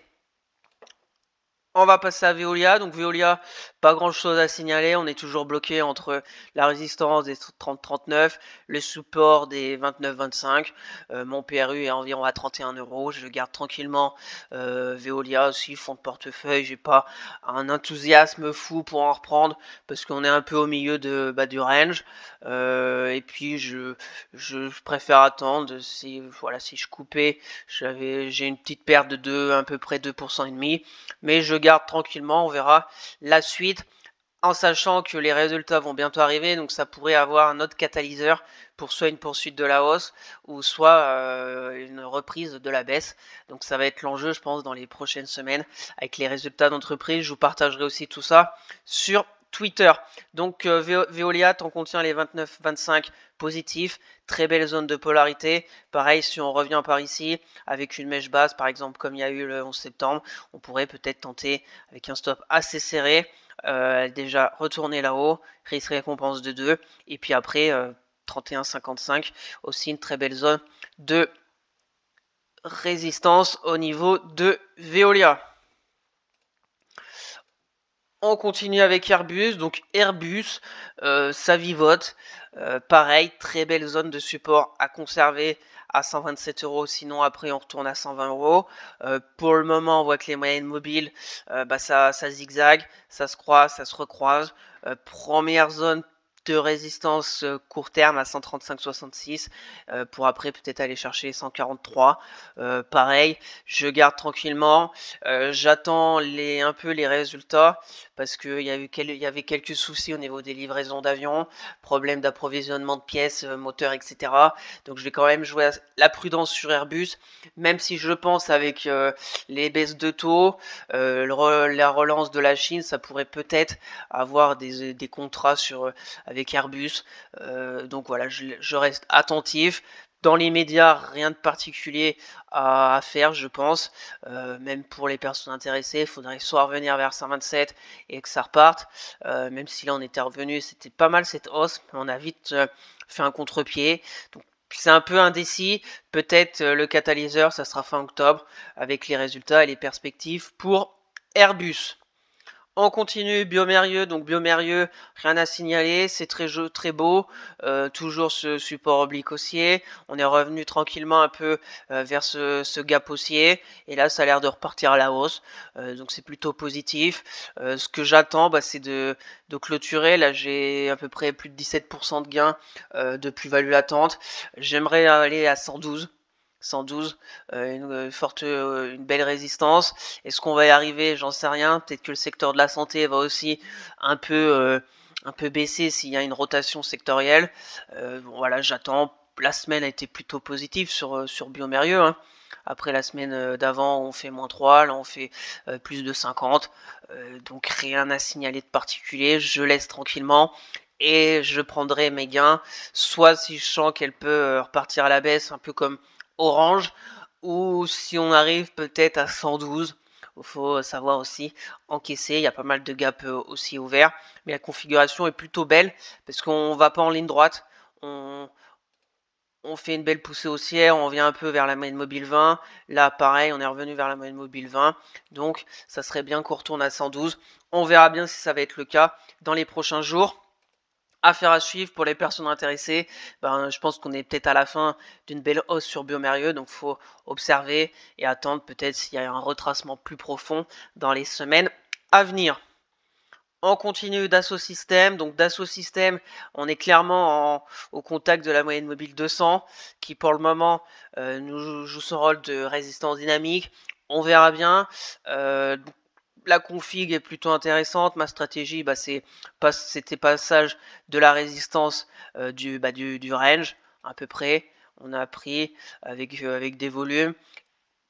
On va passer à Veolia. Donc Veolia, pas grand chose à signaler. On est toujours bloqué entre la résistance des 30-39, le support des 29-25. Mon PRU est environ à 31 €. Je garde tranquillement Veolia aussi, fonds de portefeuille. J'ai pas un enthousiasme fou pour en reprendre parce qu'on est un peu au milieu du range. Et puis je préfère attendre. Si je coupais, j'ai une petite perte de à peu près 2,5%. Mais je garde tranquillement, on verra la suite en sachant que les résultats vont bientôt arriver, donc ça pourrait avoir un autre catalyseur pour soit une poursuite de la hausse ou soit une reprise de la baisse. Donc ça va être l'enjeu, je pense, dans les prochaines semaines avec les résultats d'entreprise. Je vous partagerai aussi tout ça sur Twitter. Donc Veolia, on contient les 29-25 positifs, très belle zone de polarité. Pareil, si on revient par ici avec une mèche basse, par exemple comme il y a eu le 11 septembre, on pourrait peut-être tenter avec un stop assez serré. Déjà retourner là-haut, risque récompense de 2, et puis après 31,55, aussi une très belle zone de résistance au niveau de Veolia. On continue avec Airbus, donc Airbus, ça vivote, pareil, très belle zone de support à conserver à 127 €, sinon après on retourne à 120 €. Pour le moment, on voit que les moyennes mobiles, ça zigzague, ça se croise, ça se recroise. Première zone de résistance court terme à 135,66 pour après peut-être aller chercher 143. Pareil, je garde tranquillement. J'attends un peu les résultats parce qu'il y avait quelques soucis au niveau des livraisons d'avions, problème d'approvisionnement de pièces, moteurs, etc. Donc je vais quand même jouer la prudence sur Airbus, même si je pense avec les baisses de taux, la relance de la Chine, ça pourrait peut-être avoir des contrats avec Airbus. Donc voilà, je reste attentif. Dans l'immédiat, rien de particulier à faire, je pense. Même pour les personnes intéressées, il faudrait soit revenir vers 127 et que ça reparte. Même si là on était revenu, c'était pas mal cette hausse, mais on a vite fait un contre-pied. Donc c'est un peu indécis. Peut-être le catalyseur, ça sera fin octobre, avec les résultats et les perspectives pour Airbus. On continue, Biomérieux, donc Biomérieux, rien à signaler, c'est très beau, toujours ce support oblique haussier, on est revenu tranquillement un peu vers ce gap haussier, et là ça a l'air de repartir à la hausse, donc c'est plutôt positif. Ce que j'attends, c'est de clôturer, là j'ai à peu près plus de 17% de gains de plus-value latente, j'aimerais aller à 112. Une belle résistance. Est-ce qu'on va y arriver? J'en sais rien. Peut-être que le secteur de la santé va aussi un peu baisser s'il y a une rotation sectorielle. Voilà, j'attends. La semaine a été plutôt positive sur Biomérieux. Hein. Après la semaine d'avant, on fait -3, là on fait plus de 50. Donc rien à signaler de particulier. Je laisse tranquillement. Et je prendrai mes gains, soit si je sens qu'elle peut repartir à la baisse, un peu comme Orange, ou si on arrive peut-être à 112, il faut savoir aussi encaisser, il y a pas mal de gaps aussi ouverts, mais la configuration est plutôt belle, parce qu'on ne va pas en ligne droite, on on fait une belle poussée haussière, on revient un peu vers la moyenne mobile 20. Là, pareil, on est revenu vers la moyenne mobile 20. Donc, ça serait bien qu'on retourne à 112. On verra bien si ça va être le cas dans les prochains jours. Affaire à suivre pour les personnes intéressées. Je pense qu'on est peut-être à la fin d'une belle hausse sur Biomérieux, donc il faut observer et attendre peut-être s'il y a un retracement plus profond dans les semaines à venir. On continue Dassault Systèmes. Donc Dassault Systèmes, on est clairement au contact de la moyenne mobile 200 qui pour le moment nous joue son rôle de résistance dynamique. On verra bien. La config est plutôt intéressante. Ma stratégie, c'était passage de la résistance du range à peu près. On a pris avec des volumes.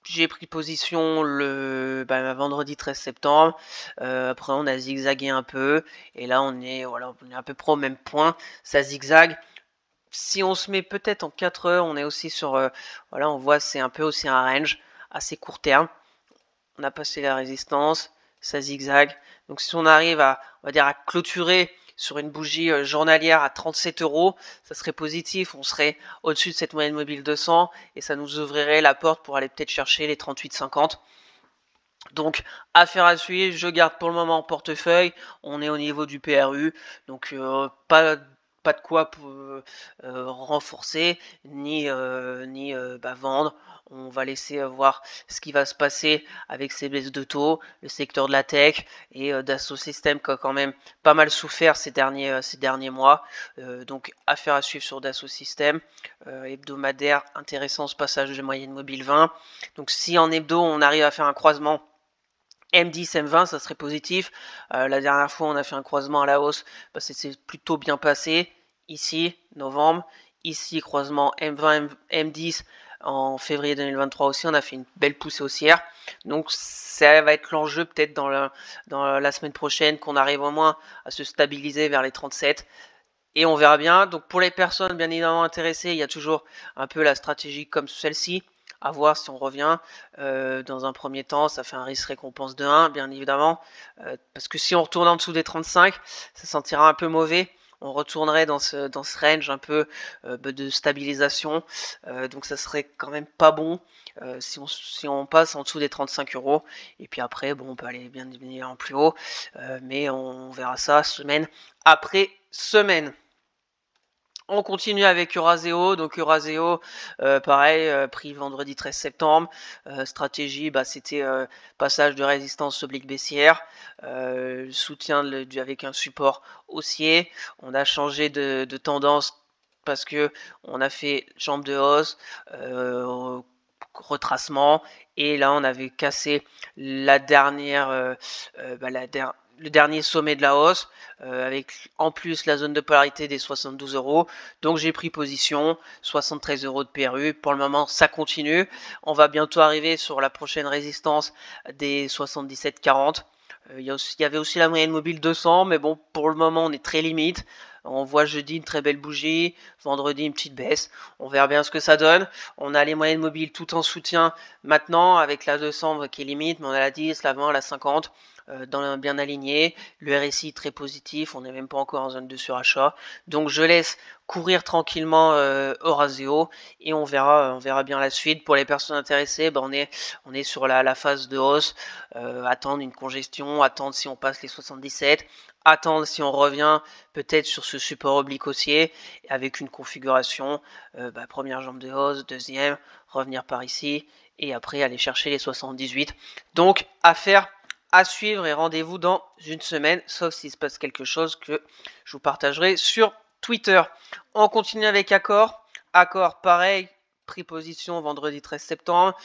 J'ai pris position le vendredi 13 septembre. Après, on a zigzagué un peu. Et là, on est à peu près au même point. Ça zigzague. Si on se met peut-être en 4 heures, on est aussi sur... on voit c'est un peu aussi un range assez court terme. On a passé la résistance. Ça zigzague. Donc si on arrive à, on va dire, à clôturer sur une bougie journalière à 37 €, ça serait positif, on serait au-dessus de cette moyenne mobile 200 et ça nous ouvrirait la porte pour aller peut-être chercher les 38,50. Donc, affaire à suivre, je garde pour le moment en portefeuille, on est au niveau du PRU, donc pas de quoi renforcer ni vendre. On va laisser voir ce qui va se passer avec ces baisses de taux, le secteur de la tech et Dassault Systèmes qui a quand même pas mal souffert ces derniers mois. Donc affaire à suivre sur Dassault Systèmes. Hebdomadaire, intéressant ce passage de moyenne mobile 20. Donc si en hebdo on arrive à faire un croisement M10, M20, ça serait positif. La dernière fois, on a fait un croisement à la hausse, ça s'est plutôt bien passé. Ici, novembre. Ici, croisement M20, M10 en février 2023 aussi. On a fait une belle poussée haussière. Donc, ça va être l'enjeu peut-être dans la semaine prochaine qu'on arrive au moins à se stabiliser vers les 37. Et on verra bien. Donc, pour les personnes bien évidemment intéressées, il y a toujours un peu la stratégie comme celle-ci. À voir si on revient. Dans un premier temps, ça fait un risque récompense de 1, bien évidemment. Parce que si on retourne en dessous des 35, ça sentira un peu mauvais. On retournerait dans ce range un peu de stabilisation. Donc ça serait quand même pas bon si on passe en dessous des 35 €. Et puis après, bon, on peut aller bien en plus haut. Mais on verra ça semaine après semaine. On continue avec Euraseo. Donc Euraseo, pareil, pris vendredi 13 septembre. Stratégie, c'était passage de résistance oblique baissière. Soutien avec un support haussier. On a changé de tendance parce que on a fait jambe de hausse, retracement. Et là, on avait cassé la dernière, le dernier sommet de la hausse, avec en plus la zone de polarité des 72 €. Donc j'ai pris position, 73 € de PRU. Pour le moment, ça continue. On va bientôt arriver sur la prochaine résistance des 77,40. Il y avait aussi la moyenne mobile 200, mais bon, pour le moment, on est très limite. On voit jeudi une très belle bougie, vendredi une petite baisse. On verra bien ce que ça donne. On a les moyennes mobiles tout en soutien maintenant, avec la 200 qui est limite, mais on a la 10, la 20, la 50 bien aligné. Le RSI très positif, on n'est même pas encore en zone de surachat. Donc je laisse courir tranquillement Euraseo et on verra bien la suite. Pour les personnes intéressées, on est sur la phase de hausse. Attendre une congestion, attendre si on passe les 77, attendre si on revient peut-être sur ce support oblique haussier avec une configuration première jambe de hausse, deuxième, revenir par ici et après aller chercher les 78. Donc affaire à suivre et rendez-vous dans une semaine, sauf s'il se passe quelque chose que je vous partagerai sur Twitter. On continue avec Accor. Accor, pareil, pris position vendredi 13 septembre,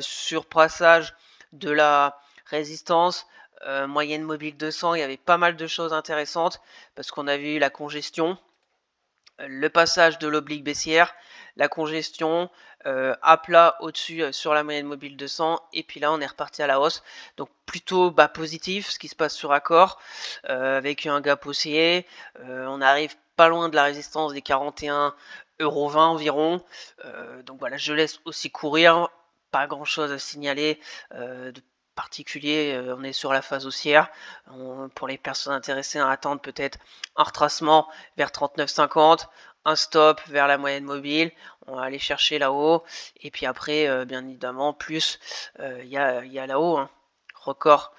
sur passage de la résistance, moyenne mobile 200, il y avait pas mal de choses intéressantes parce qu'on avait eu la congestion, le passage de l'oblique baissière, la congestion, à plat au-dessus sur la moyenne mobile 200 et puis là on est reparti à la hausse. Donc plutôt positif ce qui se passe sur Accor, avec un gap haussier. On arrive pas loin de la résistance des 41,20 € environ. Donc voilà, je laisse aussi courir. Pas grand chose à signaler particulier, on est sur la phase haussière. Pour les personnes intéressées à attendre peut-être un retracement vers 39,50, un stop vers la moyenne mobile, on va aller chercher là-haut, et puis après, bien évidemment, plus il y a là-haut, hein. Record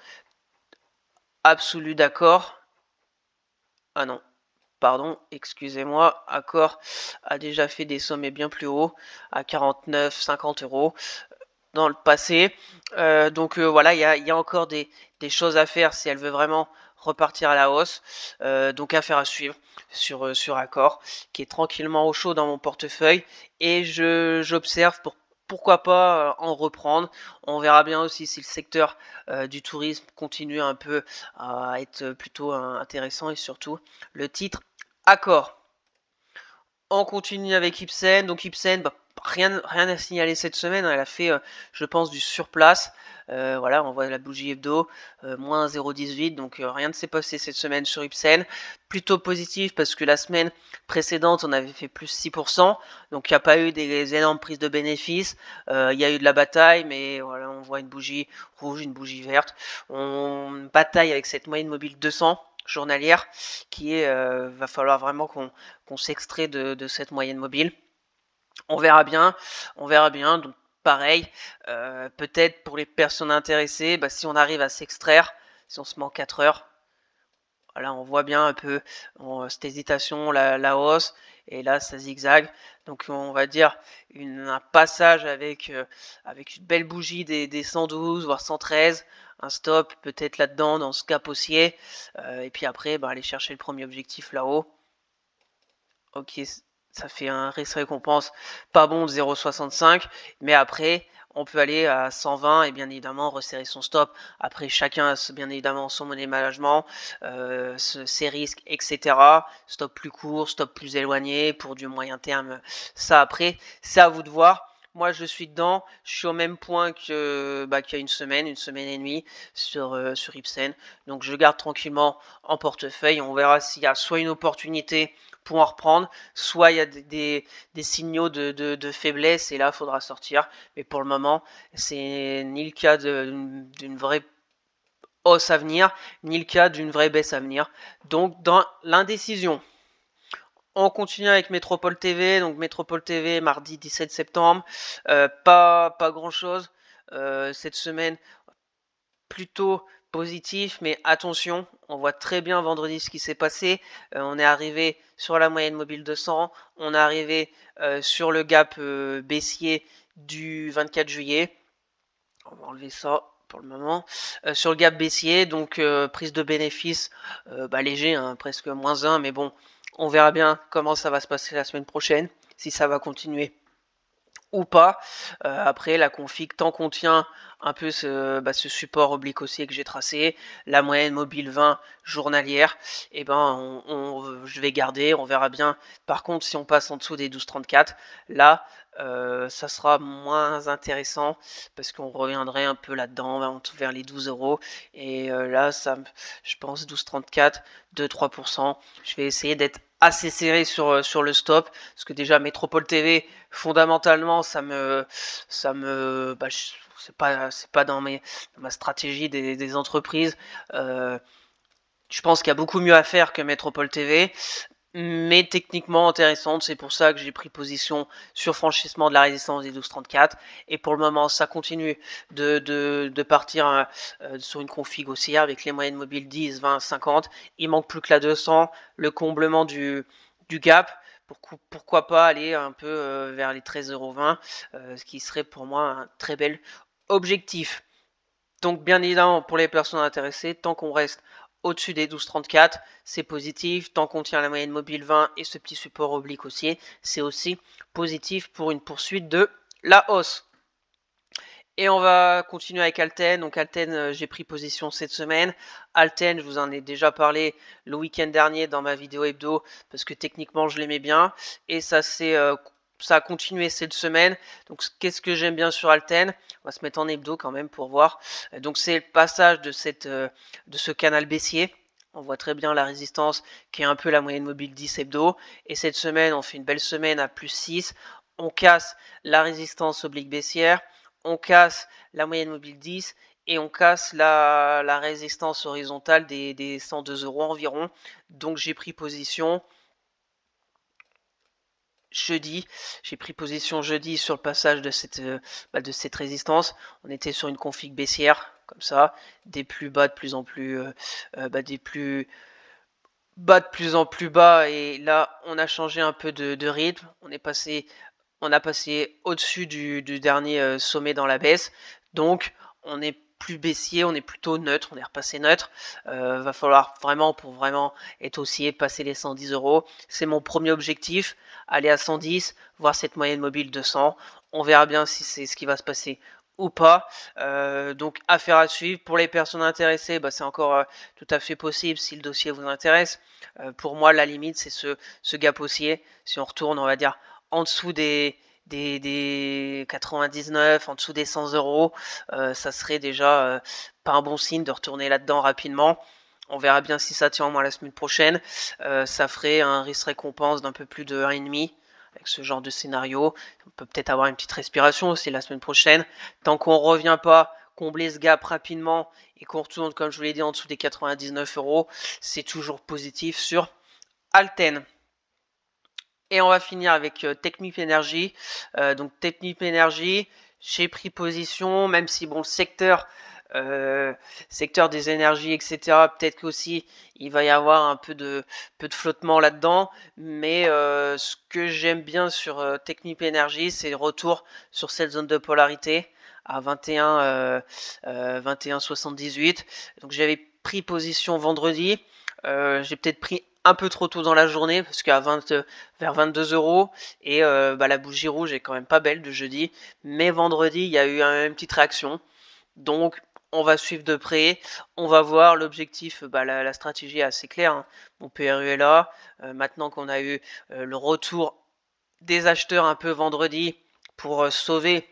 absolu d'accord. Ah non, pardon, excusez-moi, Accor a déjà fait des sommets bien plus hauts, à 49, 50 euros dans le passé. Donc voilà, il y a encore des choses à faire si elle veut vraiment repartir à la hausse. Donc affaire à suivre sur Accor, qui est tranquillement au chaud dans mon portefeuille. Et j'observe pourquoi pas en reprendre. On verra bien aussi si le secteur du tourisme continue un peu à être plutôt intéressant, et surtout le titre Accor. On continue avec Ipsen. Donc Ipsen, rien à signaler cette semaine. Elle a fait, je pense, du surplace. Voilà, on voit la bougie hebdo, moins 0,18. Donc rien ne s'est passé cette semaine sur Ipsen. Plutôt positif parce que la semaine précédente, on avait fait plus 6%. Donc il n'y a pas eu des énormes prises de bénéfices. Il y a eu de la bataille, mais voilà, on voit une bougie rouge, une bougie verte. On bataille avec cette moyenne mobile 200 journalière qui est, va falloir vraiment qu'on s'extrait de cette moyenne mobile. On verra bien. Donc pareil, peut-être pour les personnes intéressées, si on arrive à s'extraire, si on se met en 4 heures, voilà, on voit bien un peu cette hésitation, la hausse, et là ça zigzague. Donc on va dire un passage avec une belle bougie des 112 voire 113, un stop peut-être là-dedans dans ce gap haussier, et puis après aller chercher le premier objectif là-haut. Ok, ça fait un risque récompense pas bon de 0,65, mais après on peut aller à 120 et bien évidemment resserrer son stop. Après chacun a bien évidemment son money management, ses risques, etc. Stop plus court, stop plus éloigné pour du moyen terme. Ça après, c'est à vous de voir. Moi je suis dedans, je suis au même point qu'il y a une semaine et demie sur Ipsen. Donc je garde tranquillement en portefeuille. On verra s'il y a soit une opportunité pour en reprendre, soit il y a des signaux de faiblesse, et là il faudra sortir. Mais pour le moment, c'est ni le cas d'une vraie hausse à venir, ni le cas d'une vraie baisse à venir. Donc dans l'indécision. On continue avec Métropole TV. Donc Métropole TV, mardi 17 septembre. Pas grand chose cette semaine. Plutôt positif, mais attention, on voit très bien vendredi ce qui s'est passé. On est arrivé sur la moyenne mobile 200, on est arrivé sur le gap baissier du 24 juillet. On va enlever ça pour le moment. Sur le gap baissier, donc prise de bénéfice léger, hein, presque moins 1, mais bon, on verra bien comment ça va se passer la semaine prochaine, si ça va continuer ou pas. Après la config, tant qu'on tient un peu ce support oblique haussier que j'ai tracé, la moyenne mobile 20 journalière, et je vais garder, on verra bien. Par contre, si on passe en dessous des 12,34, là ça sera moins intéressant parce qu'on reviendrait un peu là-dedans vers les 12 euros, et là je pense 12,34, 2-3%. Je vais essayer d'être assez serré sur le stop, parce que déjà Métropole TV fondamentalement c'est pas dans ma stratégie des entreprises. Je pense qu'il y a beaucoup mieux à faire que Métropole TV, mais techniquement intéressante. C'est pour ça que j'ai pris position sur franchissement de la résistance des 12,34, et pour le moment ça continue de partir sur une config haussière avec les moyennes mobiles 10, 20, 50. Il manque plus que la 200, le comblement du gap. Pourquoi pas aller un peu vers les 13,20 €, ce qui serait pour moi un très bel objectif. Donc bien évidemment, pour les personnes intéressées, tant qu'on reste au-dessus des 12,34, c'est positif. Tant qu'on tient la moyenne mobile 20 et ce petit support oblique haussier, c'est aussi positif pour une poursuite de la hausse. Et on va continuer avec Alten. Donc Alten, j'ai pris position cette semaine. Alten, je vous en ai déjà parlé le week-end dernier dans ma vidéo hebdo, parce que techniquement je l'aimais bien, et ça a continué cette semaine. Donc qu'est-ce que j'aime bien sur Alten? On va se mettre en hebdo quand même pour voir. Donc c'est le passage de ce canal baissier. On voit très bien la résistance qui est un peu la moyenne mobile 10 hebdo. Et cette semaine, on fait une belle semaine à plus 6. On casse la résistance oblique baissière. On casse la moyenne mobile 10, et on casse la résistance horizontale des 102 € environ. Donc j'ai pris position jeudi. J'ai pris position jeudi sur le passage de cette résistance. On était sur une config baissière, comme ça, des plus bas de plus en plus, des plus bas de plus en plus bas. Et là, on a changé un peu de rythme. On a passé au-dessus du dernier sommet dans la baisse. Donc, on est plus baissier, on est plutôt neutre, on est repassé neutre. Va falloir vraiment, pour vraiment être haussier, passer les 110 €. C'est mon premier objectif, aller à 110, voir cette moyenne mobile de 100. On verra bien si c'est ce qui va se passer ou pas. Donc, affaire à suivre. Pour les personnes intéressées, c'est encore tout à fait possible si le dossier vous intéresse. Pour moi, la limite, c'est ce gap haussier. Si on retourne, on va dire, en dessous des 99, en dessous des 100 €, ça serait déjà pas un bon signe de retourner là-dedans rapidement. On verra bien si ça tient au moins la semaine prochaine. Ça ferait un risque-récompense d'un peu plus de 1,5 avec ce genre de scénario. On peut peut-être avoir une petite respiration aussi la semaine prochaine. Tant qu'on ne revient pas combler ce gap rapidement et qu'on retourne, comme je vous l'ai dit, en dessous des 99 €, c'est toujours positif sur Alten. Et on va finir avec Technip Energy. Donc Technip Energy, j'ai pris position, même si bon, le secteur des énergies, etc., peut-être qu'aussi il va y avoir un peu de flottement là-dedans. Mais ce que j'aime bien sur Technip Energy, c'est le retour sur cette zone de polarité à 21,78. Donc j'avais pris position vendredi. J'ai peut-être pris un peu trop tôt dans la journée parce qu'à vers 22 € et la bougie rouge est quand même pas belle de jeudi, mais vendredi il y a eu une petite réaction, donc on va suivre de près, on va voir l'objectif. La stratégie est assez claire, hein. Mon PRU est là. Maintenant qu'on a eu le retour des acheteurs un peu vendredi pour sauver,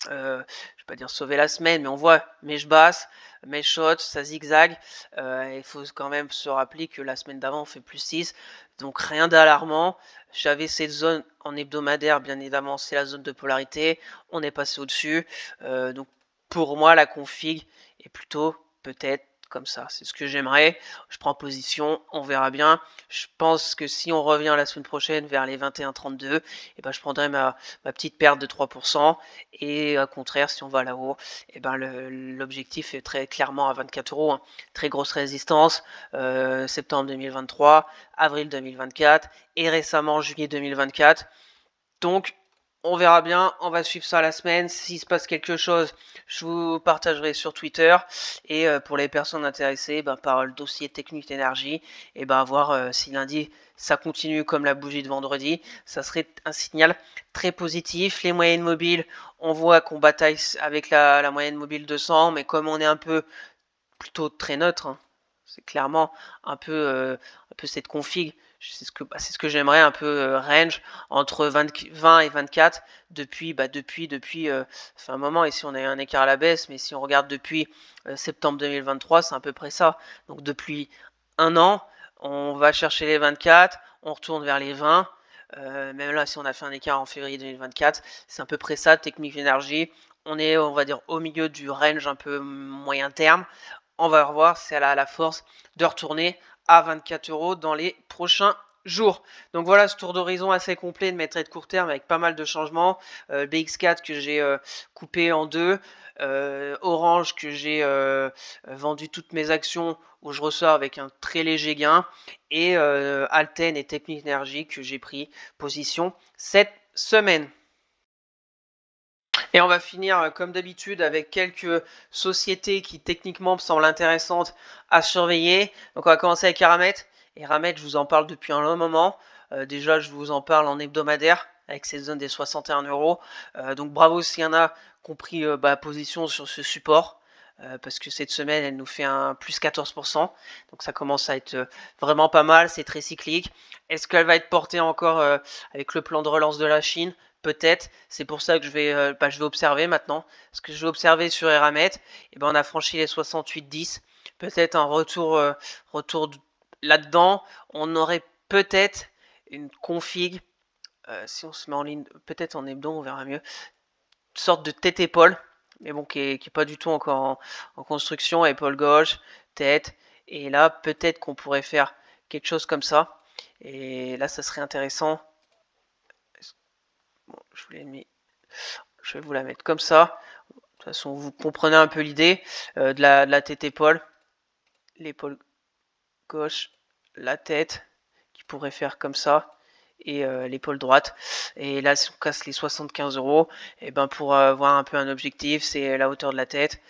je vais pas dire sauver la semaine, mais on voit mèche basse, mèche haute, ça zigzag. Il faut quand même se rappeler que la semaine d'avant on fait plus 6, donc rien d'alarmant. J'avais cette zone en hebdomadaire, bien évidemment c'est la zone de polarité, on est passé au-dessus. Donc pour moi la config est plutôt peut-être comme ça, c'est ce que j'aimerais. Je prends position, on verra bien. Je pense que si on revient la semaine prochaine vers les 21,32, et je prendrai ma petite perte de 3%. Et au contraire, si on va là-haut, l'objectif est très clairement à 24 €, hein. Très grosse résistance, septembre 2023, avril 2024 et récemment juillet 2024. Donc on verra bien, on va suivre ça la semaine. S'il se passe quelque chose, je vous partagerai sur Twitter. Et pour les personnes intéressées par le dossier Technip Energy, et voir si lundi ça continue comme la bougie de vendredi, ça serait un signal très positif. Les moyennes mobiles, on voit qu'on bataille avec la moyenne mobile 200, mais comme on est un peu plutôt très neutre, hein, c'est clairement un peu cette config. C'est ce que j'aimerais, un peu range entre 20 et 24 depuis un moment. Ici on a eu un écart à la baisse, mais si on regarde depuis septembre 2023, c'est à peu près ça. Donc depuis un an, on va chercher les 24, on retourne vers les 20. Même là, si on a fait un écart en février 2024, c'est à peu près ça, Technip Energy. On est, on va dire, au milieu du range un peu moyen terme. On va revoir si elle a la force de retourner à 24 € dans les prochains jours. Donc voilà, ce tour d'horizon assez complet de mes trades court terme avec pas mal de changements. BX4 que j'ai coupé en deux. Orange que j'ai vendu toutes mes actions où je ressors avec un très léger gain. Et Alten et Technip Energy que j'ai pris position cette semaine. Et on va finir comme d'habitude avec quelques sociétés qui techniquement me semblent intéressantes à surveiller. Donc on va commencer avec Eramet. Eramet, je vous en parle depuis un long moment. Déjà, je vous en parle en hebdomadaire avec cette zone des 61 €. Donc bravo s'il y en a qui ont pris position sur ce support. Parce que cette semaine, elle nous fait un plus 14%. Donc ça commence à être vraiment pas mal, c'est très cyclique. Est-ce qu'elle va être portée encore avec le plan de relance de la Chine? Peut-être, c'est pour ça que je vais observer maintenant. Ce que je vais observer sur Eramet, on a franchi les 68,10. Peut-être un retour là-dedans. On aurait peut-être une config, si on se met en ligne, peut-être en hebdo, on verra mieux. Une sorte de tête-épaule. mais bon, qui est pas du tout encore en construction. Épaule gauche, tête, et là, peut-être qu'on pourrait faire quelque chose comme ça. Et là, ça serait intéressant. Bon, je vais vous la mettre comme ça. De toute façon, vous comprenez un peu l'idée de la tête épaule, l'épaule gauche, la tête qui pourrait faire comme ça et l'épaule droite. Et là, si on casse les 75 €, et ben pour avoir un peu un objectif, c'est la hauteur de la tête.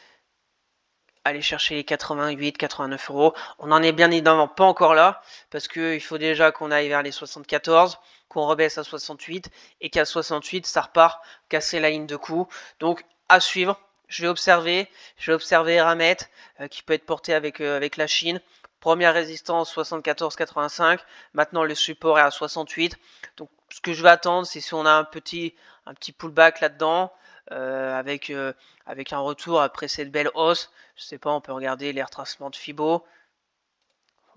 Aller chercher les 88, 89 €. On n'en est bien évidemment pas encore là, parce qu'il faut déjà qu'on aille vers les 74, qu'on rebaisse à 68, et qu'à 68, ça repart casser la ligne de coup. Donc, à suivre. Je vais observer Ramet, qui peut être porté avec la Chine. Première résistance 74,85. Maintenant, le support est à 68. Donc, ce que je vais attendre, c'est si on a un petit pullback là-dedans, avec un retour après cette belle hausse. Je sais pas, on peut regarder les retracements de Fibo.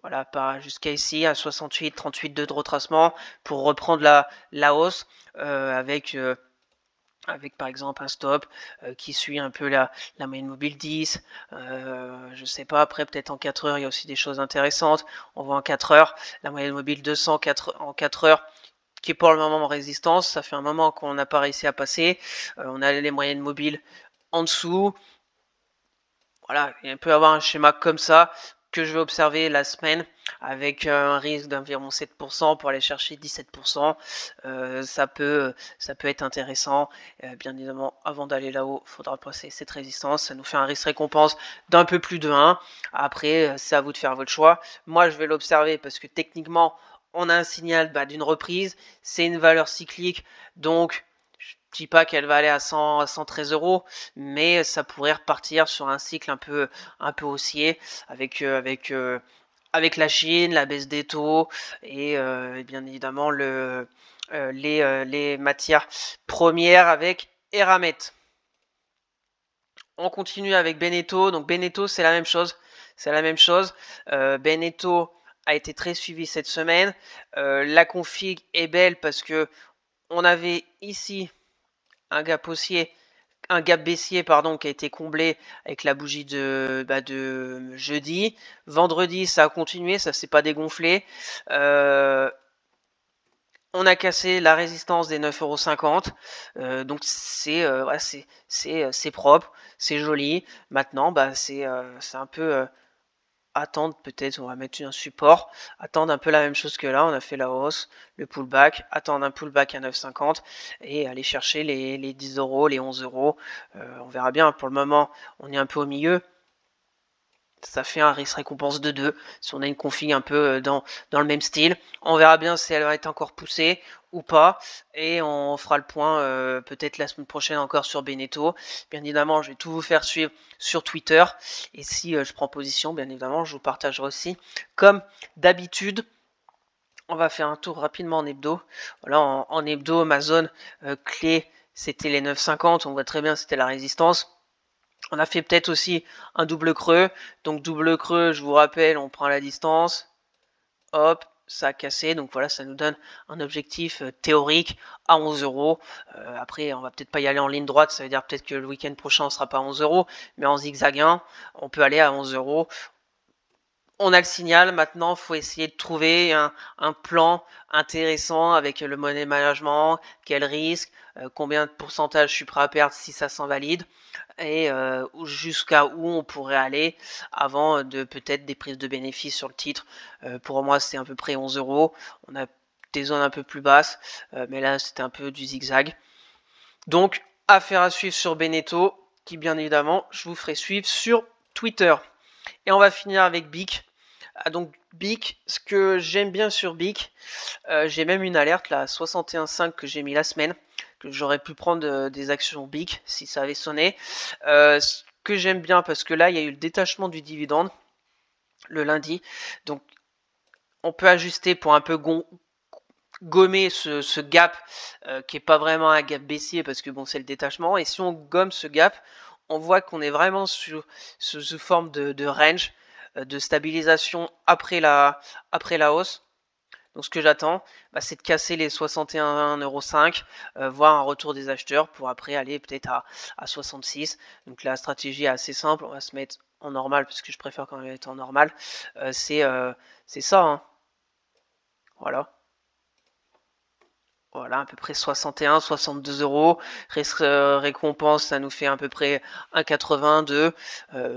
Voilà, jusqu'à ici, à 68, 38 de retracement pour reprendre la hausse avec par exemple un stop qui suit un peu la moyenne mobile 10. Je sais pas, après peut-être en 4 heures, il y a aussi des choses intéressantes. On voit en 4 heures la moyenne mobile 200 en 4 heures qui est pour le moment en résistance. Ça fait un moment qu'on n'a pas réussi à passer. On a les moyennes mobiles en dessous. Voilà, il peut y avoir un schéma comme ça que je vais observer la semaine avec un risque d'environ 7% pour aller chercher 17%. Ça peut être intéressant. Bien évidemment, avant d'aller là-haut, il faudra passer cette résistance. Ça nous fait un risque-récompense d'un peu plus de 1. Après, c'est à vous de faire votre choix. Moi, je vais l'observer parce que techniquement, on a un signal d'une reprise. C'est une valeur cyclique, donc je dis pas qu'elle va aller à 113 €, mais ça pourrait repartir sur un cycle un peu haussier avec la Chine, la baisse des taux et bien évidemment les matières premières avec Eramet. On continue avec Beneteau. Donc Beneteau, c'est la même chose. Beneteau a été très suivi cette semaine. La config est belle parce que on avait ici un gap haussier, un gap baissier pardon, qui a été comblé avec la bougie de jeudi. Vendredi, ça a continué, ça s'est pas dégonflé. On a cassé la résistance des 9,50 €. Donc c'est propre, c'est joli. Maintenant, c'est un peu attendre, peut-être on va mettre un support, attendre un peu la même chose que là, on a fait la hausse, le pullback, attendre un pullback à 9,50 et aller chercher les 10 €, les 11 €. On verra bien, pour le moment on est un peu au milieu. Ça fait un risque récompense de 2 si on a une config un peu dans le même style. On verra bien si elle va être encore poussée ou pas. Et on fera le point peut-être la semaine prochaine encore sur Beneteau. Bien évidemment, je vais tout vous faire suivre sur Twitter. Et si je prends position, bien évidemment, je vous partagerai aussi. Comme d'habitude, on va faire un tour rapidement en hebdo. Voilà, en hebdo, ma zone clé, c'était les 9,50. On voit très bien, c'était la résistance. On a fait peut-être aussi un double creux. Donc double creux, je vous rappelle, on prend la distance. Hop, ça a cassé. Donc voilà, ça nous donne un objectif théorique à 11 €. Après, on va peut-être pas y aller en ligne droite. Ça veut dire peut-être que le week-end prochain, on sera pas à 11 €. Mais en zigzagant, on peut aller à 11 €. On a le signal, maintenant il faut essayer de trouver un plan intéressant avec le money management, quel risque, combien de pourcentage je suis prêt à perdre si ça s'invalide, et jusqu'à où on pourrait aller avant de peut-être des prises de bénéfices sur le titre. Pour moi c'est à peu près 11 €, on a des zones un peu plus basses, mais là c'était un peu du zigzag. Donc affaire à suivre sur Beneteau, qui bien évidemment je vous ferai suivre sur Twitter. Et on va finir avec BIC. Donc BIC, ce que j'aime bien sur BIC, j'ai même une alerte là, 61,5 que j'ai mis la semaine, que j'aurais pu prendre des actions BIC si ça avait sonné. Ce que j'aime bien, parce que là il y a eu le détachement du dividende le lundi, donc on peut ajuster pour un peu gommer ce gap qui est pas vraiment un gap baissier parce que bon c'est le détachement, et si on gomme ce gap, on voit qu'on est vraiment sous forme de range de stabilisation après la hausse. Donc ce que j'attends, c'est de casser les 61,05 €, voir un retour des acheteurs pour après aller peut-être à 66. Donc la stratégie est assez simple, on va se mettre en normal parce que je préfère quand même être en normal. C'est ça, hein. Voilà. Voilà, à peu près 61, 62 €. Récompense, ça nous fait à peu près 1,82.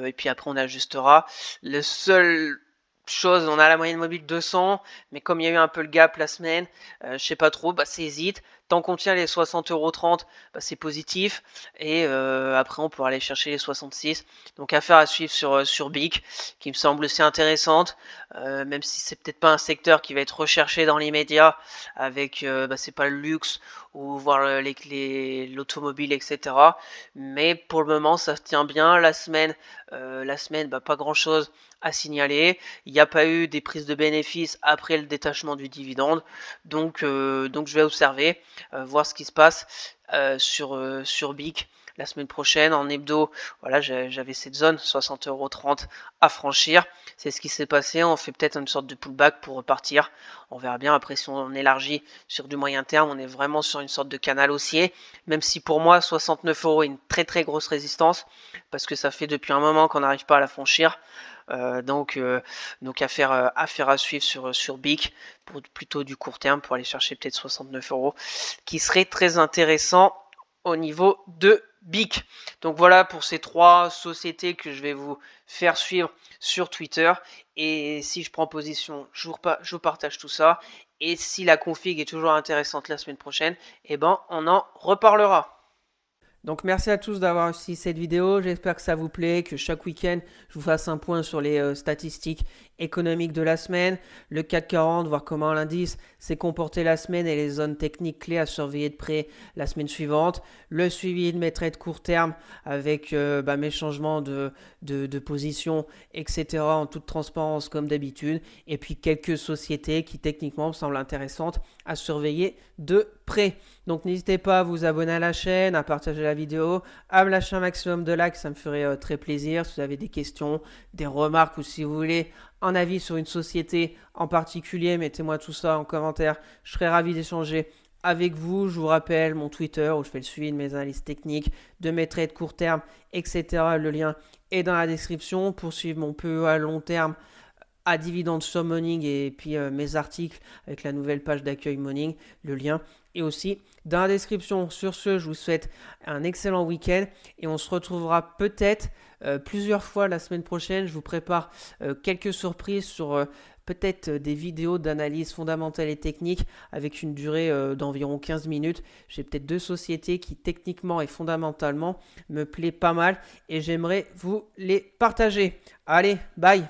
Et puis après, on ajustera. Le seul chose, on a la moyenne mobile 200, mais comme il y a eu un peu le gap la semaine, je sais pas trop, c'est hésite. Tant qu'on tient les 60,30 €, c'est positif. Et après, on pourra aller chercher les 66. Donc, affaire à suivre sur BIC, qui me semble aussi intéressante, même si c'est peut-être pas un secteur qui va être recherché dans l'immédiat, avec, c'est pas le luxe ou voir l'automobile, etc. Mais pour le moment, ça se tient bien. La semaine, pas grand-chose à signaler. Il n'y a pas eu des prises de bénéfices après le détachement du dividende. Donc je vais observer, voir ce qui se passe sur BIC la semaine prochaine. En hebdo, voilà, j'avais cette zone 60,30 € à franchir. C'est ce qui s'est passé. On fait peut-être une sorte de pullback pour repartir. On verra bien. Après, si on élargit sur du moyen terme, on est vraiment sur une sorte de canal haussier. Même si pour moi, 69 € est une très très grosse résistance, parce que ça fait depuis un moment qu'on n'arrive pas à la franchir. Donc affaire à suivre sur BIC pour plutôt du court terme, pour aller chercher peut-être 69 €, qui serait très intéressant au niveau de BIC. Donc voilà pour ces 3 sociétés que je vais vous faire suivre sur Twitter. Et si je prends position, je vous partage tout ça. Et si la config est toujours intéressante la semaine prochaine, on en reparlera. Donc merci à tous d'avoir suivi cette vidéo, j'espère que ça vous plaît, que chaque week-end je vous fasse un point sur les statistiques économiques de la semaine, le CAC 40, voir comment l'indice s'est comporté la semaine et les zones techniques clés à surveiller de près la semaine suivante, le suivi de mes trades court terme avec mes changements de position, etc. en toute transparence comme d'habitude, et puis quelques sociétés qui techniquement me semblent intéressantes à surveiller de près. Donc n'hésitez pas à vous abonner à la chaîne, à partager la vidéo, à me lâcher un maximum de likes, ça me ferait très plaisir. Si vous avez des questions, des remarques ou si vous voulez un avis sur une société en particulier, mettez-moi tout ça en commentaire. Je serais ravi d'échanger avec vous. Je vous rappelle mon Twitter où je fais le suivi de mes analyses techniques, de mes trades court terme, etc. Le lien est dans la description pour suivre mon PE à long terme à dividende sur Morning et puis mes articles avec la nouvelle page d'accueil Morning. Le lien est aussi dans la description. Sur ce, je vous souhaite un excellent week-end et on se retrouvera peut-être plusieurs fois la semaine prochaine. Je vous prépare quelques surprises sur peut-être des vidéos d'analyse fondamentale et technique avec une durée d'environ 15 minutes. J'ai peut-être 2 sociétés qui techniquement et fondamentalement me plaisent pas mal et j'aimerais vous les partager. Allez, bye!